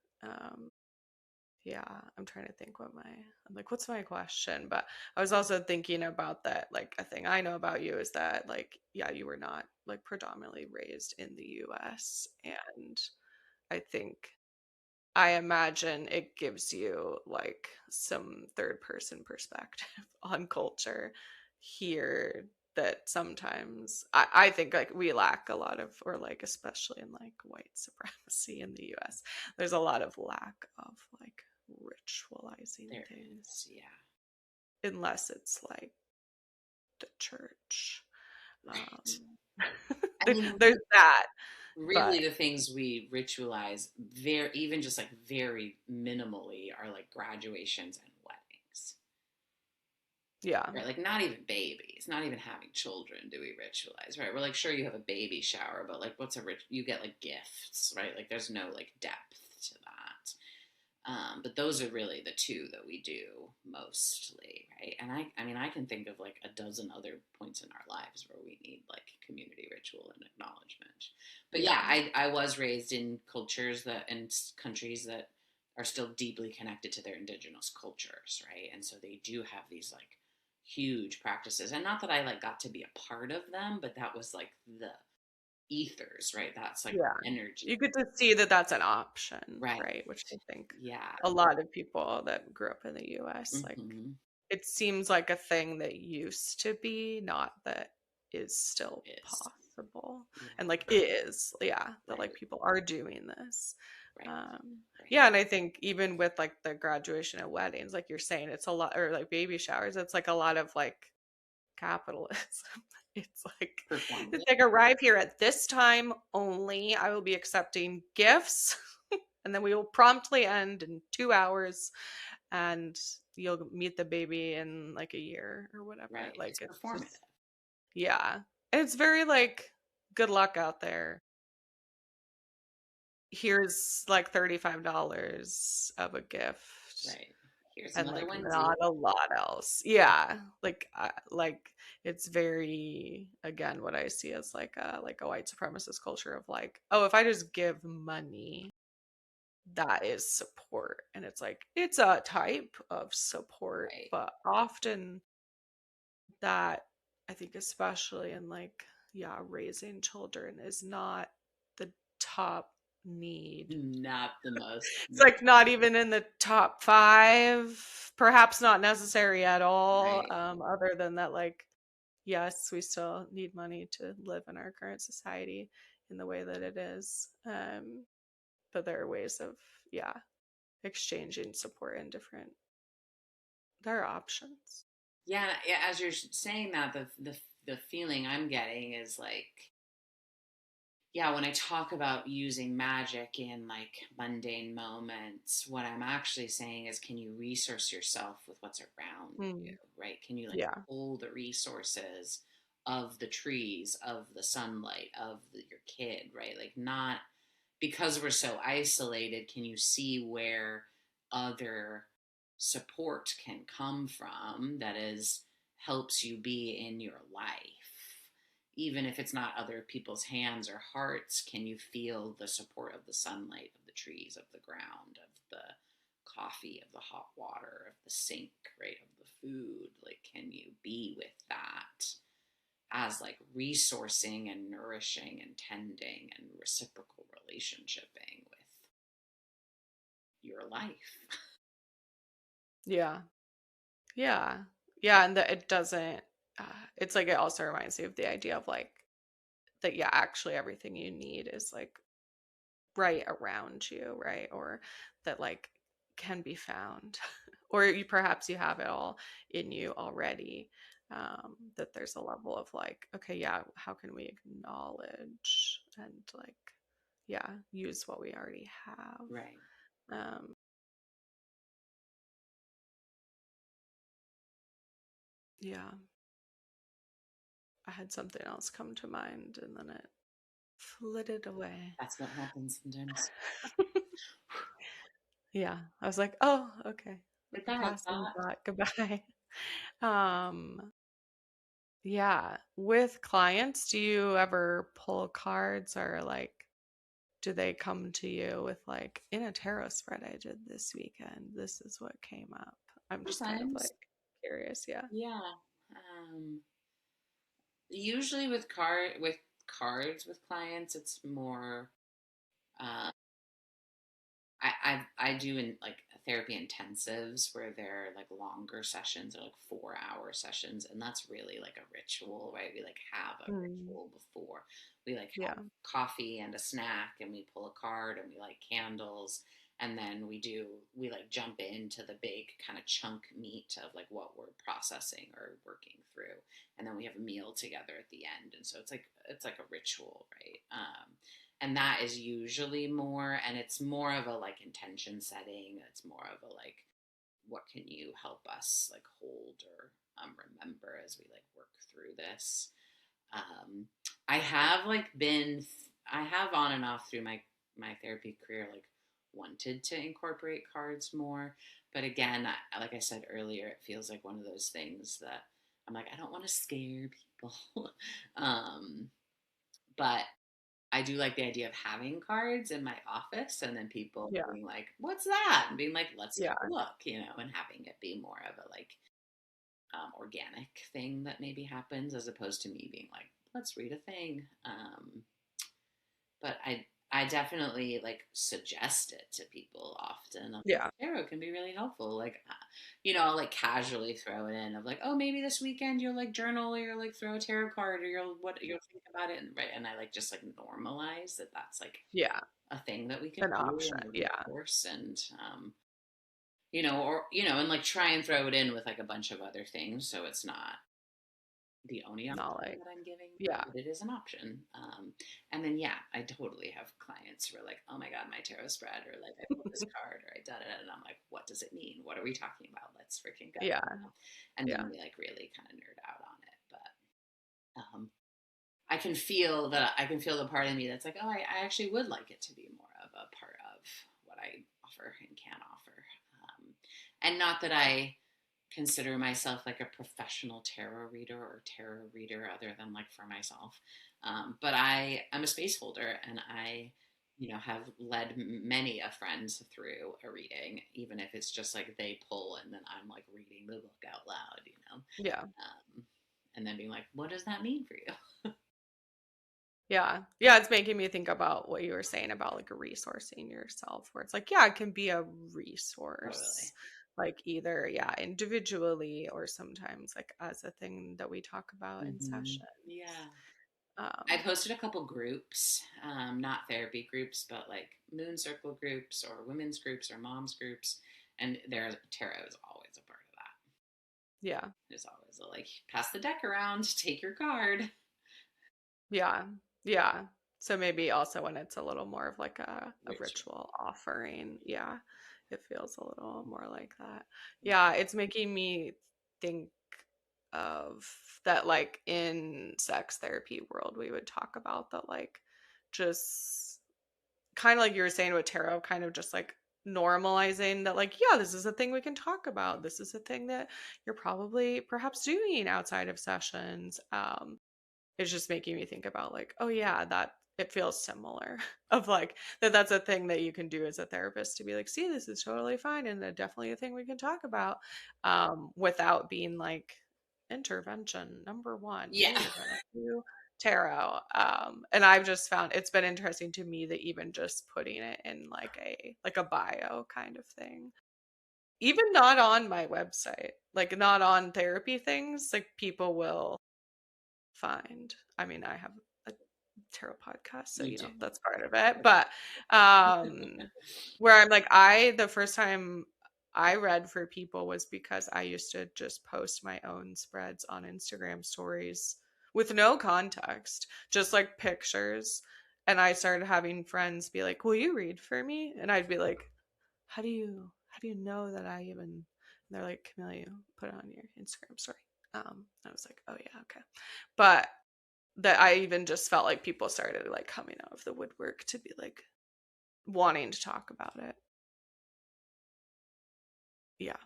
Yeah, I'm trying to think I'm like, what's my question? But I was also thinking about that, like a thing I know about you is that like, yeah, you were not like predominantly raised in the US. And I think I imagine it gives you like some third person perspective on culture here that sometimes I think like we lack a lot of, or like especially in like white supremacy in the US, there's a lot of lack of like ritualizing There things is, yeah. unless it's like the church. Right. Um, I mean, there's that, but really the things we ritualize, very even just like very minimally, are like graduations and weddings. yeah, Right? Like not even babies, not even having children do we ritualize, right? We're like, sure, you have a baby shower, but like what's a rich, you get like gifts, right? Like there's no like depth to that. But those are really the two that we do mostly, right? And I mean, I can think of like a dozen other points in our lives where we need like community ritual and acknowledgement. But yeah, yeah, I was raised in cultures that, and countries that are still deeply connected to their indigenous cultures, right? And so they do have these like huge practices, and not that I like got to be a part of them, but that was like the ethers, right? That's like yeah. the energy, You get to see that that's an option, right? right? Which I think Yeah. a lot of people that grew up in the US, like Mm-hmm. it seems like a thing that used to be, not that is still Is. possible. Yeah. And like is, yeah, that like Right. people are doing this. Right. Um, Right. yeah, and I think even with like the graduation and weddings, like you're saying, it's a lot, or like baby showers, it's like a lot of like capitalism. It's like Performative. it's like arrive here at this time only. I will be accepting gifts, and then we will promptly end in 2 hours, and you'll meet the baby in like a year or whatever. Right. Like It's it's performative. just, yeah, and it's very like good luck out there. Here's like $35 of a gift Right. Here's and another like one. not a lot else. Yeah, like it's very, again, what I see as like a white supremacist culture of like, oh, if I just give money, that is support, and it's like it's a type of support, Right. but often that, I think especially in like, yeah, raising children is not the top need. Not the most. It's like not even in the top five, perhaps not necessary at all. Right. Other than that, like, yes, we still need money to live in our current society in the way that it is. But there are ways of, yeah, exchanging support in different, there are options. Yeah, yeah, as you're saying that, the feeling I'm getting is like, yeah, when I talk about using magic in like mundane moments, what I'm actually saying is, can you resource yourself with what's around you, Mm, right? Can you like yeah. pull the resources of the trees, of the sunlight, of your kid, right? Like, not because we're so isolated, can you see where other support can come from that is helps you be in your life, even if it's not other people's hands or hearts? Can you feel the support of the sunlight, of the trees, of the ground, of the coffee, of the hot water, of the sink, right, of the food? Like, can you be with that as like resourcing and nourishing and tending and reciprocal relationshiping with your life? Yeah. Yeah. Yeah, and that it doesn't it's like it also reminds me of the idea of like that yeah, actually everything you need is like right around you, right? Or that like can be found. Or you perhaps you have it all in you already. That there's a level of like, okay, yeah, how can we acknowledge and like, yeah, use what we already have. Right. Um, yeah, I had something else come to mind and then it flitted away. That's what happens sometimes. Yeah, I was like, oh, okay, like a Goodbye, passing thought. thought. Goodbye. Um, Yeah. With clients, do you ever pull cards or like do they come to you with like in a tarot spread I did this weekend, this is what came up? I'm just kind of Sometimes, like curious, yeah. yeah. Usually with cards with clients, it's more. Uh, I do in like therapy intensives where they're like longer sessions or like 4 hour sessions, and that's really like a ritual, right? We like have a Mm, ritual before we like yeah. have coffee and a snack, and we pull a card, and we light candles, and then we like jump into the big kind of chunk meat of like what we're processing or working through, and then we have a meal together at the end, and so it's like a ritual, right? And that is usually more, and it's more of a like intention setting. It's more of a like, what can you help us like hold or remember as we like work through this. um I have like been I have on and off through my therapy career like wanted to incorporate cards more, but again, like I said earlier, it feels like one of those things that I'm like, I don't want to scare people. um but I do like the idea of having cards in my office and then people Yeah. being like, "What's that?" and being like, "Let's take Yeah. a look," and having it be more of a like organic thing that maybe happens as opposed to me being like, "Let's read a thing." But I definitely like suggest it to people often. I'm like, Yeah. tarot can be really helpful. Like, I'll like casually throw it in of like, oh, maybe this weekend you'll like journal, or you'll like throw a tarot card, or you'll think about it, and right, and I like just like normalize that that's like Yeah. a thing that we can An do option. and a Yeah. resource, and or and like try and throw it in with like a bunch of other things, so it's not the only Not option like that I'm giving, yeah. but it is an option. And then, yeah, I totally have clients who are like, oh my God, my tarot spread, or like, I pulled this card, or I did it. And I'm like, what does it mean? What are we talking about? Let's freaking go. Yeah. And then Yeah. we like really kind of nerd out on it. But I can feel the part of me that's like, oh, I actually would like it to be more of a part of what I offer and can offer. And not that I consider myself like a professional tarot reader or tarot reader other than like for myself. But I'm a space holder, and I, have led many a friends through a reading, even if it's just like they pull and then I'm like reading the book out loud. Yeah. And then being like, what does that mean for you? Yeah. Yeah, it's making me think about what you were saying about like resourcing yourself, where it's like, yeah, it can be a resource, Totally. like either, yeah, individually or sometimes like as a thing that we talk about in Hmm. sessions. Yeah. I've Um, hosted a couple groups, not therapy groups, but like moon circle groups or women's groups or moms groups. And tarot is always a part of that. Yeah. There's always a like, pass the deck around, take your card. Yeah. Yeah. So maybe also when it's a little more of like a Ritual. ritual offering, yeah, it feels a little more like that. Yeah, it's making me think of that, like in sex therapy world, we would talk about that, like just kind of like you were saying with tarot, kind of just like normalizing that, like, yeah, this is a thing we can talk about. This is a thing that you're probably perhaps doing outside of sessions. It's just making me think about like, oh yeah, that it feels similar of like that's a thing that you can do as a therapist to be like, see, this is totally fine and definitely a thing we can talk about, without being like intervention number one, Yeah. we are gonna do tarot. And I've just found it's been interesting to me that even just putting it in like a bio kind of thing, even not on my website, like not on therapy things, like people will find. I mean, I have a tarot podcast, so You do. that's part of it. But where I'm like, the first time I read for people was because I used to just post my own spreads on Instagram stories with no context, just like pictures. And I started having friends be like, "Will you read for me?" And I'd be like, how do you know that I even?" And they're like, "Camille, you put it on your Instagram story." I was like, "Oh yeah, okay." But that I even just felt like people started like coming out of the woodwork to be like wanting to talk about it. Yeah.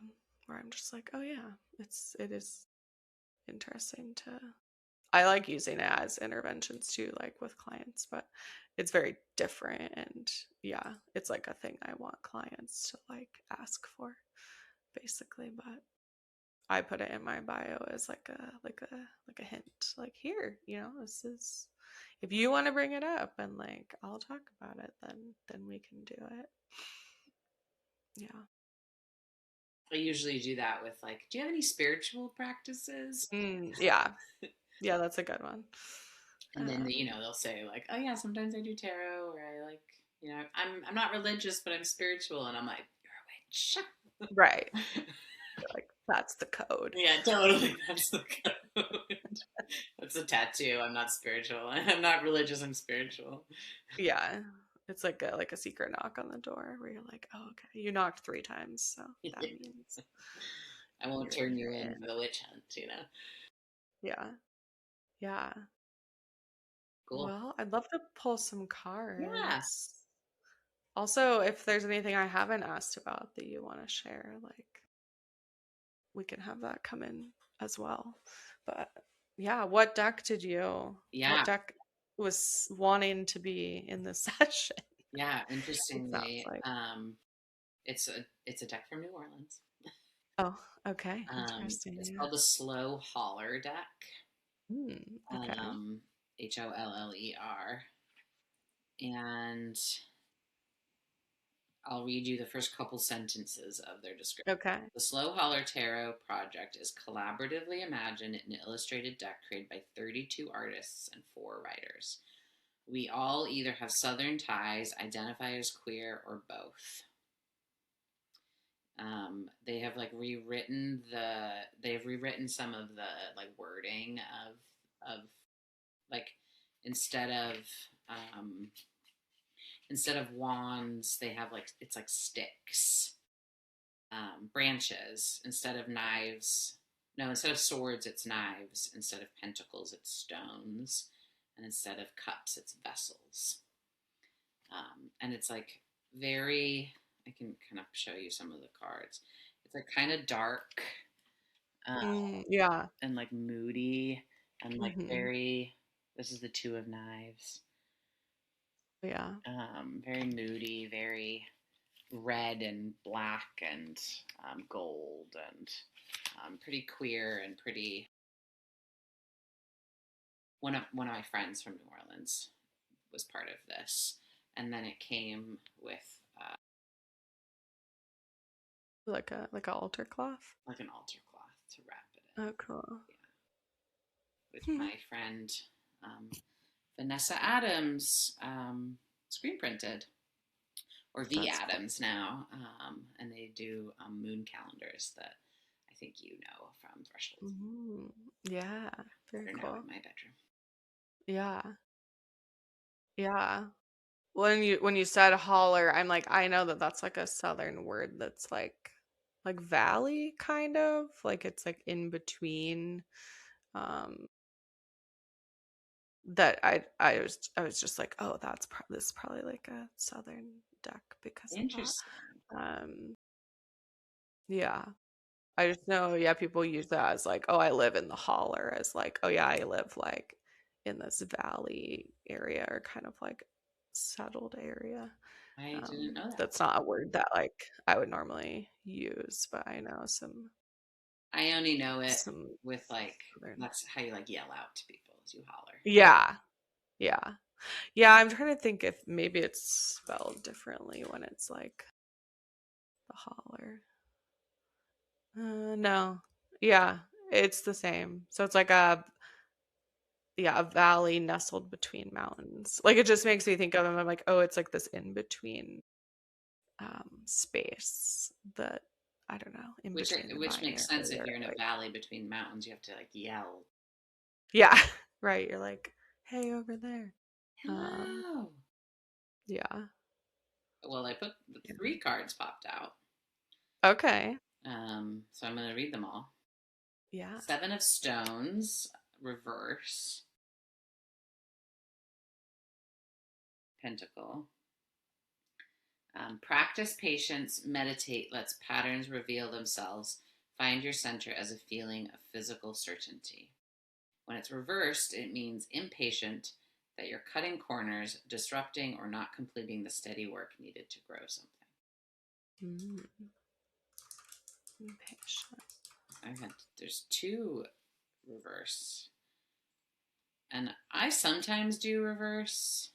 Where I'm just like, oh yeah, it is interesting to I like using it as interventions too, like with clients, but it's very different, and yeah, it's like a thing I want clients to like ask for basically, but I put it in my bio as like a hint, like, here, this is, if you want to bring it up and like I'll talk about it, then we can do it. Yeah. I usually do that with like, do you have any spiritual practices? Yeah. Yeah, that's a good one. And then they'll say like, oh yeah, sometimes I do tarot, or I like, I'm not religious, but I'm spiritual, and I'm like, you're Right. a witch. Like that's the code. Yeah, totally. That's the code. That's a tattoo. I'm not spiritual. I'm not religious. I'm spiritual. Yeah. It's like a secret knock on the door where you're like, oh, okay, you knocked 3 times, so that means I won't you're turn you you're in in. for the witch hunt. Yeah. Yeah. Cool. Well, I'd love to pull some Yeah. cards. Also, if there's anything I haven't asked about that you want to share, like we can have that come in as well. But yeah, what Yeah. deck was wanting to be in this session? Yeah. It sounds Interestingly, like. it's a deck from New Orleans. Oh, okay. Interesting. It's Yeah. called the Slow Holler deck. Okay. Um, Holler. And I'll read you the first couple sentences of their description. Okay. The Slow Holler Tarot project is collaboratively imagined in an illustrated deck created by 32 artists and 4 writers. We all either have Southern ties, identify as queer, or both. They have like they've rewritten some of the like wording of like instead of um, instead of wands, they have like it's like sticks, branches. Instead of knives, no, instead of swords, it's knives. Instead of pentacles, it's stones, and instead of cups, it's vessels. And it's like very. I can kind of show you some of the cards. It's like kind of dark, uh, Yeah. and like moody, and like Hmm. very. This is the 2 of Knives. Yeah. Very moody, very red and black and gold, and pretty queer and pretty. One of my friends from New Orleans was part of this, and then it came with Like a altar cloth. like an altar cloth to wrap it in. Oh, cool. Yeah, with my friend um, Vanessa Adams screen printed, or V That's cool. Adams now, and they do moon calendars that I think you know from threshold. Yeah, very They're now cool. in my bedroom. Yeah, yeah. When you said holler, I'm like, I know that that's like a southern word that's like valley kind of like it's like in between. Um, that I was just like, oh, this is probably like a southern deck because of that. Interesting. Um, yeah. I just know, yeah, people use that as like, oh, I live in the holler, as like, oh yeah, I live like in this valley area or kind of like settled area. I didn't know that. That's not a word that like I would normally use, but I know I only know it some with like, southern. that's how you like yell out to people as you holler. Yeah, yeah, yeah. I'm trying to think if maybe it's spelled differently when it's like the holler. No, yeah, it's the same. So it's like a valley nestled between mountains. Like it just makes me think of them. I'm like, oh, it's like this in between space that I don't know, in between the Which makes sense binary if or you're in a like valley between mountains, you have to like yell, yeah, right. You're like, hey, over there. Um, hello. yeah, Well, I put the yeah. 3 cards popped out. Okay. So I'm going to read them all. Yeah. 7 of Stones, reverse, Pentacle. Practice patience, meditate, lets patterns reveal themselves. Find your center as a feeling of physical certainty. When it's reversed, it means impatient, that you're cutting corners, disrupting, or not completing the steady work needed to grow something. Mm, impatient. There's 2 reverse, and I sometimes do reverse.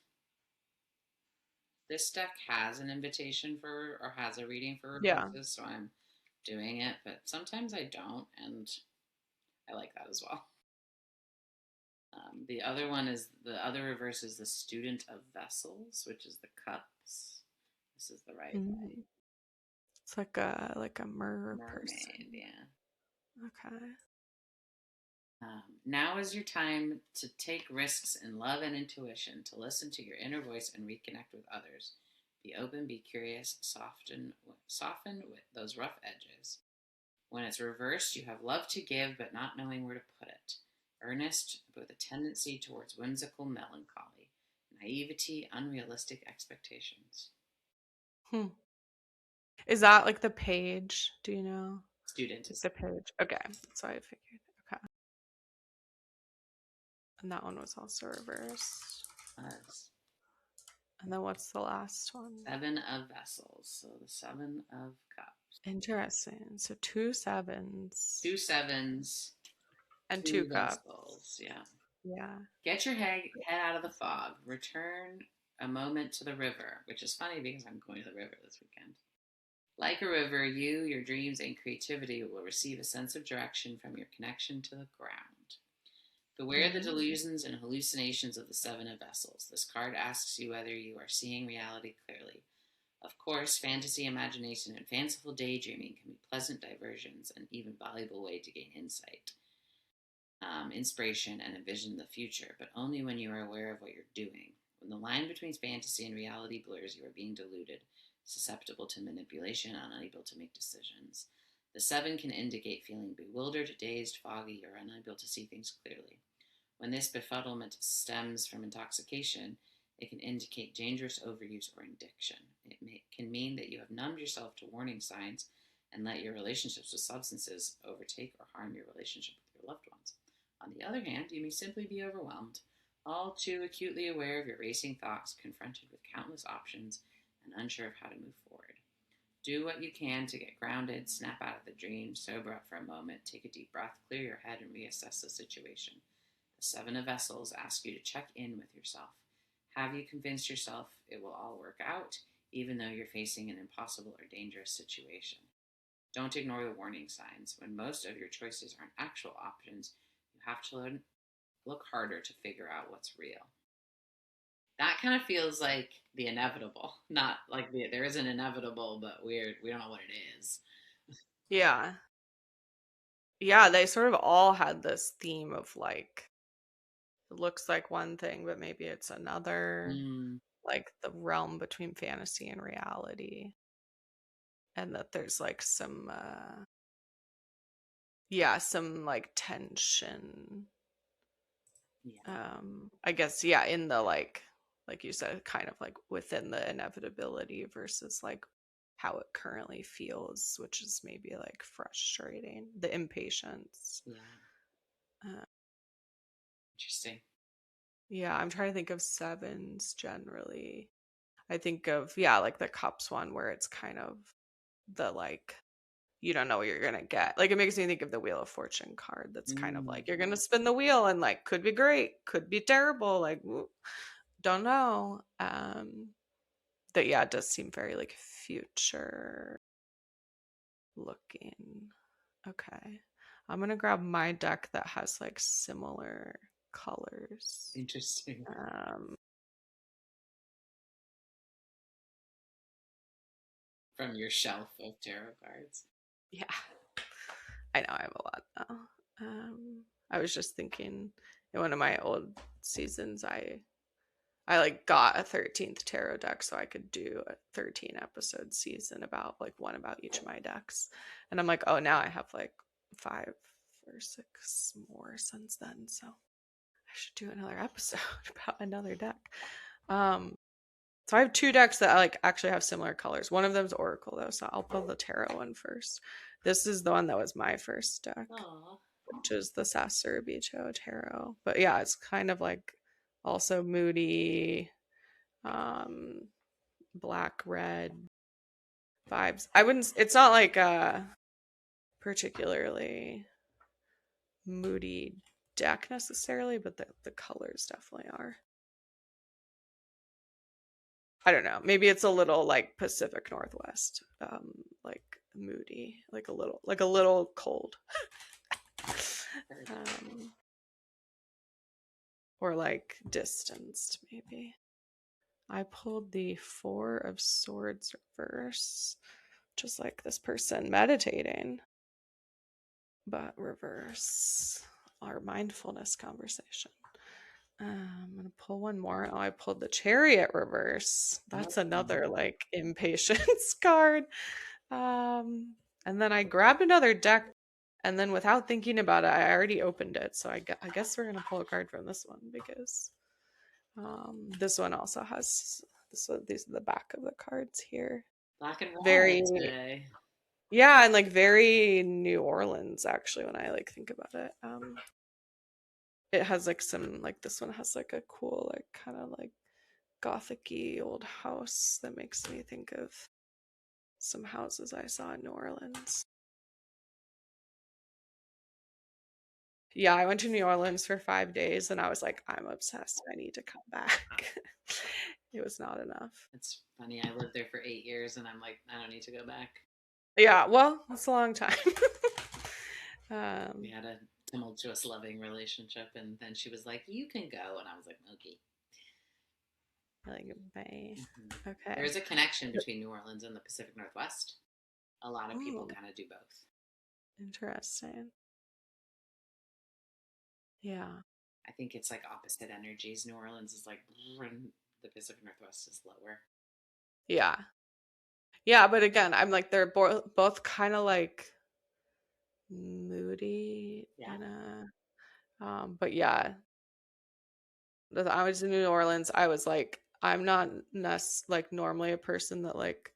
This deck has an invitation for, or has a reading for Yeah. reverses, so I'm doing it, but sometimes I don't, and I like that as well. The other reverse is the Student of Vessels, which is the Cups. This is the right way. Mm. It's like a mer Mermaid, person. yeah. Okay. Now is your time to take risks in love and intuition, to listen to your inner voice and reconnect with others. Be open, be curious, soften with those rough edges. When it's reversed, you have love to give, but not knowing where to put it. Earnest, but with a tendency towards whimsical melancholy. Naivety, unrealistic expectations. Hmm. Is that like the page? Do you know? Student Like is the page. Okay. So I figured. Okay. And that one was also reversed. us. And then what's the last one? 7 of Vessels. So the 7 of Cups. Interesting. So two Two sevens sevens, and two two cups. vessels. Yeah. Yeah. Get your head out of the fog. Return a moment to the river, which is funny because I'm going to the river this weekend. Like a river, you, your dreams, and creativity will receive a sense of direction from your connection to the ground. Beware the Mm. delusions and hallucinations of the 7 of Vessels. This card asks you whether you are seeing reality clearly. Of course, fantasy, imagination, and fanciful daydreaming can be pleasant diversions and even valuable way to gain insight, inspiration, and envision the future, but only when you are aware of what you're doing. When the line between fantasy and reality blurs, you are being deluded, susceptible to manipulation, and unable to make decisions. The 7 can indicate feeling bewildered, dazed, foggy, or unable to see things clearly. When this befuddlement stems from intoxication, it can indicate dangerous overuse or addiction. Can mean that you have numbed yourself to warning signs and let your relationships with substances overtake or harm your relationship with your loved ones. On the other hand, you may simply be overwhelmed, all too acutely aware of your racing thoughts, confronted with countless options, and unsure of how to move forward. Do what you can to get grounded, snap out of the dream, sober up for a moment, take a deep breath, clear your head, and reassess the situation. The 7 of Vessels asks you to check in with yourself. Have you convinced yourself it will all work out, even though you're facing an impossible or dangerous situation? Don't ignore the warning signs. When most of your choices aren't actual options, you have to look harder to figure out what's real. That kind of feels like the inevitable. Not like there is an inevitable, but we don't know what it is. Yeah. Yeah, they sort of all had this theme of like, it looks like one thing, but maybe it's another, Mm, like the realm between fantasy and reality. And that there's like some, yeah, some like tension. yeah, I guess, yeah, in the like you said, kind of like within the inevitability versus like how it currently feels, which is maybe like frustrating, the impatience. yeah. Uh, Interesting. yeah, I'm trying to think of sevens generally. I think of, yeah, like the cups one where it's kind of the like, you don't know what you're gonna get. Like it makes me think of the Wheel of Fortune card. That's kind of Mm, like you're gonna spin the wheel and like could be great, could be terrible, like don't know. That yeah, it does seem very like future looking. Okay. I'm gonna grab my deck that has like similar colors. interesting. Um, From your shelf of tarot cards. yeah, I know I have a lot now. I was just thinking in one of my old seasons, I like got a 13th tarot deck so I could do a 13 episode season about like one about each of my decks. And I'm like, oh, now I have like 5 or 6 more since then. So I should do another episode about another deck. Um, so I have 2 decks that like actually have similar colors. One of them is Oracle though, so I'll pull the tarot one first. This is the one that was my first deck, Oh, which is the Sasser Bicho Tarot. But yeah, it's kind of like also moody, um, black, red vibes. I wouldn't, it's not like a particularly moody deck necessarily, but the colors definitely are. I don't know. Maybe it's a little like Pacific Northwest, like moody, like a little cold, heard it. um, or like distanced, maybe. I pulled the Four of Swords reverse, just like this person meditating, but reverse our mindfulness conversation. I'm gonna pull one more. Oh, I pulled the Chariot reverse. Oh, That's another like impatience card. Um, and then I grabbed another deck, and then without thinking about it, I already opened it. So I guess we're gonna pull a card from this one because this one also has this. These are the back of the cards here. black and Very, red today. yeah, and like very New Orleans actually when I like think about it. It has like some like this one has like a cool like kind of like gothic-y old house that makes me think of some houses I saw in New Orleans. Yeah, I went to New Orleans for 5 days and I was like, I'm obsessed. I need to come back. It was not enough. It's funny. I lived there for 8 years, and I'm like, I don't need to go back. Yeah, well, that's a long time. We um, had a tumultuous, loving relationship, and then she was like, "You can go," and I was like, "Okay." like, bye. Hmm. There Okay. is a connection between New Orleans and the Pacific Northwest. A lot of people Mm, kind of do both. interesting. Yeah. I think it's like opposite energies. New Orleans is like, and the Pacific Northwest is lower. Yeah. Yeah, but again, I'm like they're both kind of like moody Yeah. in a but yeah, I was in New Orleans. I was like, I'm not like normally a person that like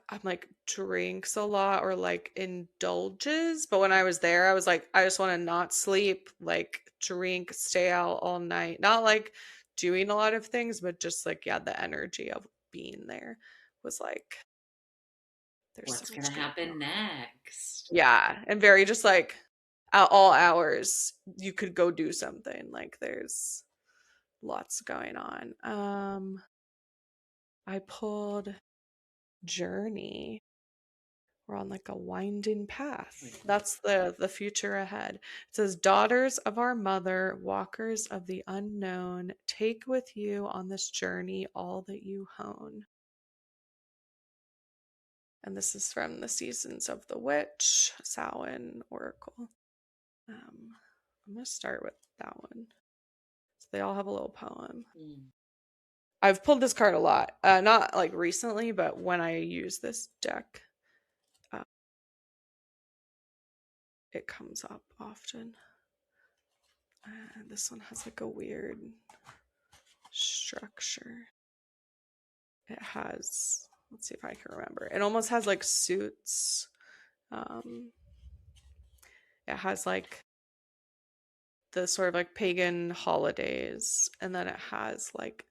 I'm like drinks a lot or like indulges. But when I was there, I was like, I just want to not sleep, like drink, stay out all night. Not like doing a lot of things, but just like, yeah, the energy of being there was like, there's so What's gonna much going on. happen next? Yeah. And very just like at all hours, you could go do something. Like there's lots going on. I pulled Journey. We're on like a winding path. Mhm. That's the future ahead. It says, "Daughters of our mother, walkers of the unknown, take with you on this journey all that you hone." And this is from the Seasons of the Witch, Samhain Oracle. I'm going to start with that one. So they all have a little poem. Mm. I've pulled this card a lot. Not like recently, but when I use this deck, uh, it comes up often. This one has like a weird structure. It has, let's see if I can remember. It almost has like suits. It has like the sort of like pagan holidays, and then it has like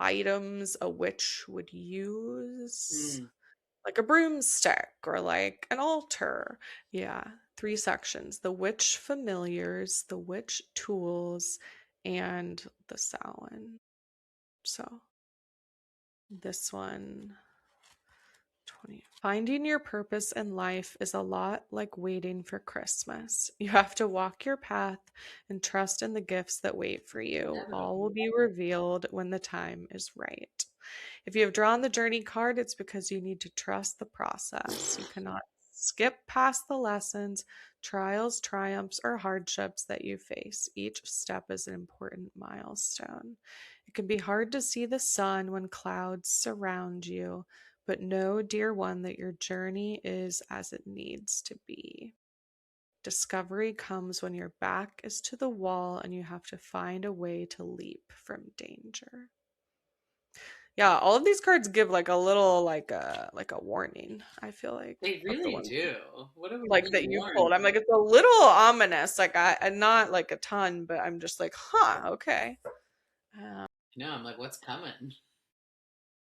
items a witch would use, Mm. like a broomstick or like an altar. Yeah, three sections: the witch familiars, the witch tools, and the Samhain. So this one, 20. Finding your purpose in life is a lot like waiting for Christmas. You have to walk your path and trust in the gifts that wait for you. All will Inevitable. be revealed when the time is right. If you have drawn the journey card, it's because you need to trust the process. You cannot skip past the lessons, trials, triumphs, or hardships that you face. Each step is an important milestone. It can be hard to see the sun when clouds surround you, but know, dear one, that your journey is as it needs to be. Discovery comes when your back is to the wall and you have to find a way to leap from danger. Yeah, all of these cards give like a little like a warning, I feel like, They of the really ones do. What are we like being that you warned pulled. I'm like, it's a little ominous. Like I not like a ton, but I'm just like, huh, okay. Um, No, I'm like, what's coming?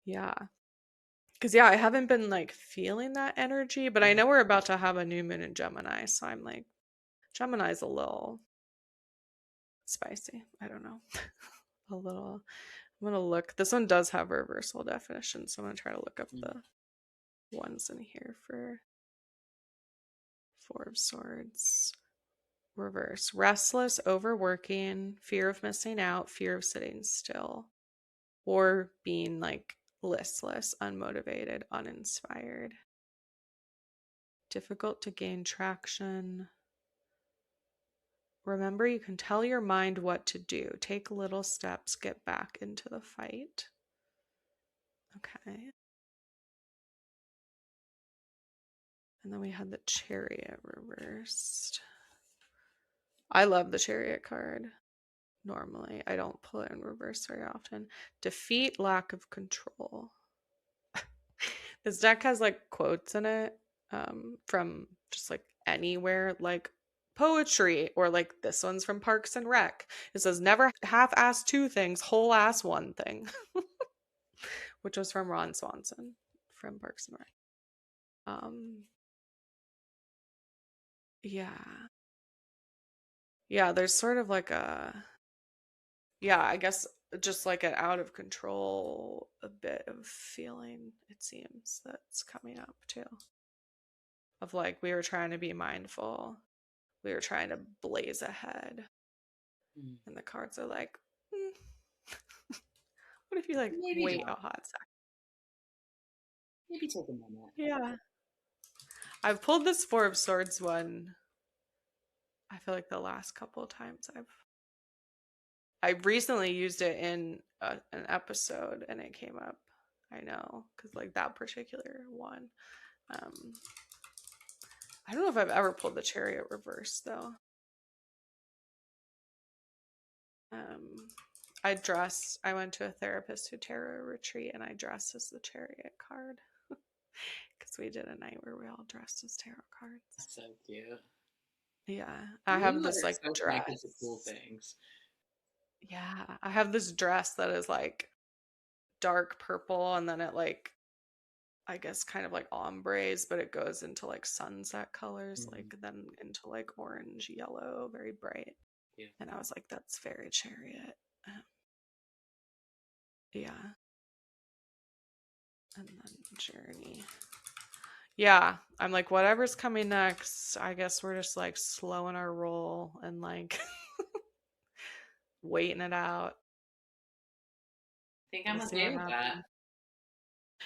yeah. Because yeah, I haven't been like feeling that energy, but I know we're about to have a new moon in Gemini, so I'm like, Gemini's a little spicy. I don't know. A little. I'm gonna look. This one does have reversal definition, so I'm gonna try to look up Mm. the ones in here for Four of Swords. Reverse. Restless, overworking, fear of missing out, fear of sitting still, or being like listless, unmotivated, uninspired. Difficult to gain traction. Remember, you can tell your mind what to do. Take little steps, get back into the fight. Okay. And then we had the Chariot reversed. I love the Chariot card. Normally, I don't pull it in reverse very often. Defeat, lack of control. This deck has like quotes in it from just like anywhere, like poetry, or like this one's from Parks and Rec. It says, never half ass two things, whole ass one thing, which was from Ron Swanson from Parks and Rec. Um, yeah. Yeah, there's sort of like a, yeah, I guess just like an out of control, a bit of feeling, it seems, that's coming up too. Of like, we were trying to be mindful, we were trying to blaze ahead, Mm. and the cards are like, mm, what if you like Maybe wait a don't. hot second? Maybe take a minute. Yeah. I've pulled this Four of Swords one, I feel like the last couple of times I recently used it in an episode and it came up. I know, because like that particular one. Um, I don't know if I've ever pulled the Chariot reverse though. Um, I went to a therapist who tarot retreat and I dressed as the Chariot card because we did a night where we all dressed as tarot cards. That's so cute. Yeah, I have Women this are like so connected to cool dress. things. Yeah, I have this dress that is like dark purple and then it like, I guess, kind of like ombres, but it goes into like sunset colors, Mm. like then into like orange, yellow, very bright. And I Beautiful. was like, that's very Chariot. Yeah. And then Journey. Yeah. I'm like, whatever's coming next, I guess we're just like slowing our roll and like waiting it out. I think I'm We'll see what okay with that. happens.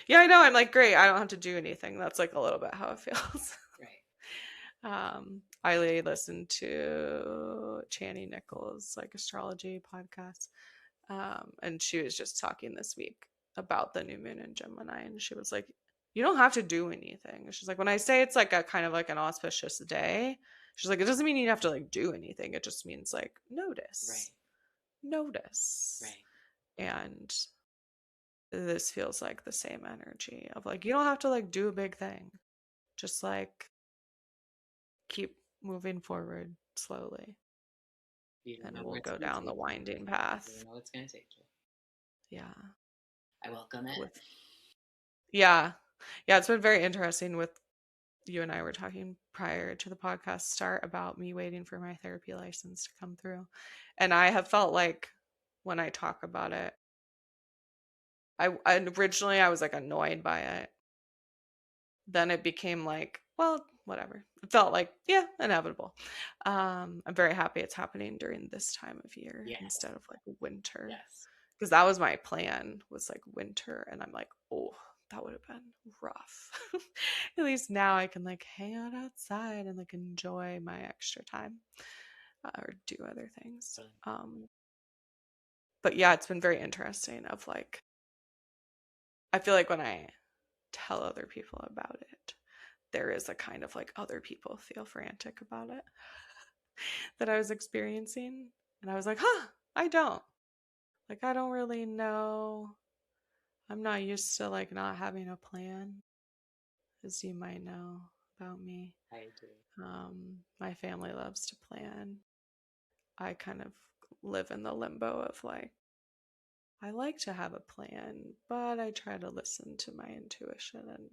Yeah, I know. I'm like, great. I don't have to do anything. That's like a little bit how it feels. Right. I listened to Chani Nichols' like astrology podcast. And she was just talking this week about the new moon in Gemini, and she was like, "You don't have to do anything." She's like, "When I say it's like a kind of like an auspicious day, she's like, it doesn't mean you have to like do anything. It just means like Right. notice, notice." Right. And this feels like the same energy of like you don't have to like do a big thing, just like keep moving forward slowly, You don't and know we'll where it's go going to down the take you. winding You don't path. know what's going to take you. Yeah, I welcome it. with yeah, yeah. It's been very interesting with you and I were talking prior to the podcast start about me waiting for my therapy license to come through. And I have felt like when I talk about it, originally I was like annoyed by it. Then it became like, well, whatever. It felt like, yeah, inevitable. I'm very happy it's happening during this time of year Yes. instead of like winter. Yes. Because that was my plan, was like winter, and I'm like, oh, that would have been rough. At least now I can like hang out outside and like enjoy my extra time, or do other things. Totally. But yeah, it's been very interesting of like, I feel like when I tell other people about it, there is a kind of like other people feel frantic about it that I was experiencing, and I was like, huh, I don't, like, I don't really know. I'm not used to like not having a plan, as you might know about me. I do. My family loves to plan. I kind of live in the limbo of like, I like to have a plan, but I try to listen to my intuition and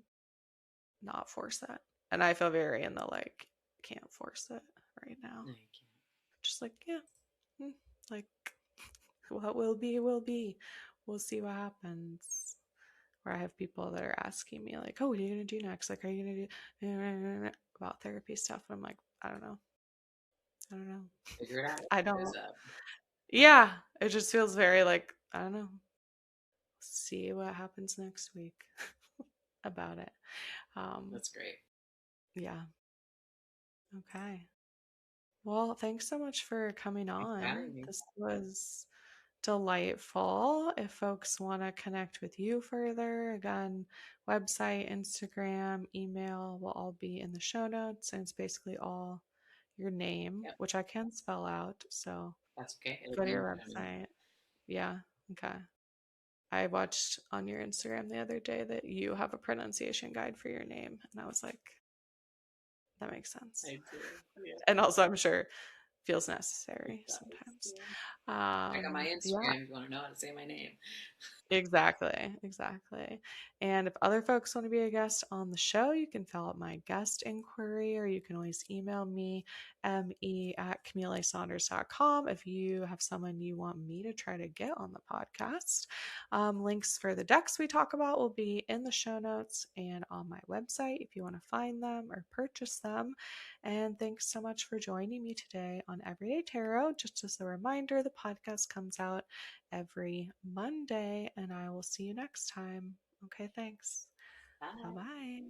not force it. And I feel very in the like, can't force it right now. No, you can't. Just like, yeah, mm, like what will be, will be. We'll see what happens. Where I have people that are asking me, like, oh, what are you going to do next? Like, are you going to do about therapy stuff? And I'm like, I don't know. I don't know. Figure it out. I It is don't. up. Yeah, it just feels very like, I don't know. See what happens next week about it. Um, That's great. yeah. Okay. Well, thanks so much for coming Thanks for on. having me. This was delightful. If folks want to connect with you further, again, website, Instagram, email will all be in the show notes. And it's basically all your name, Yep. which I can spell out. So That's okay. It'll go to be in the your show notes. website. Yeah. Okay. I watched on your Instagram the other day that you have a pronunciation guide for your name. And I was like, that makes sense. I do. Yeah. And also, I'm sure feels It necessary does. sometimes. Yeah. Check out my Yeah, Instagram if you want to know how to say my name. exactly, exactly. And if other folks want to be a guest on the show, you can fill out my guest inquiry, or you can always email me, me@camillesaunders.com, if you have someone you want me to try to get on the podcast. Links for the decks we talk about will be in the show notes and on my website if you want to find them or purchase them. And thanks so much for joining me today on Everyday Tarot. Just as a reminder, the podcast comes out every Monday, and I will see you next time. Okay, thanks. Bye Bye. bye.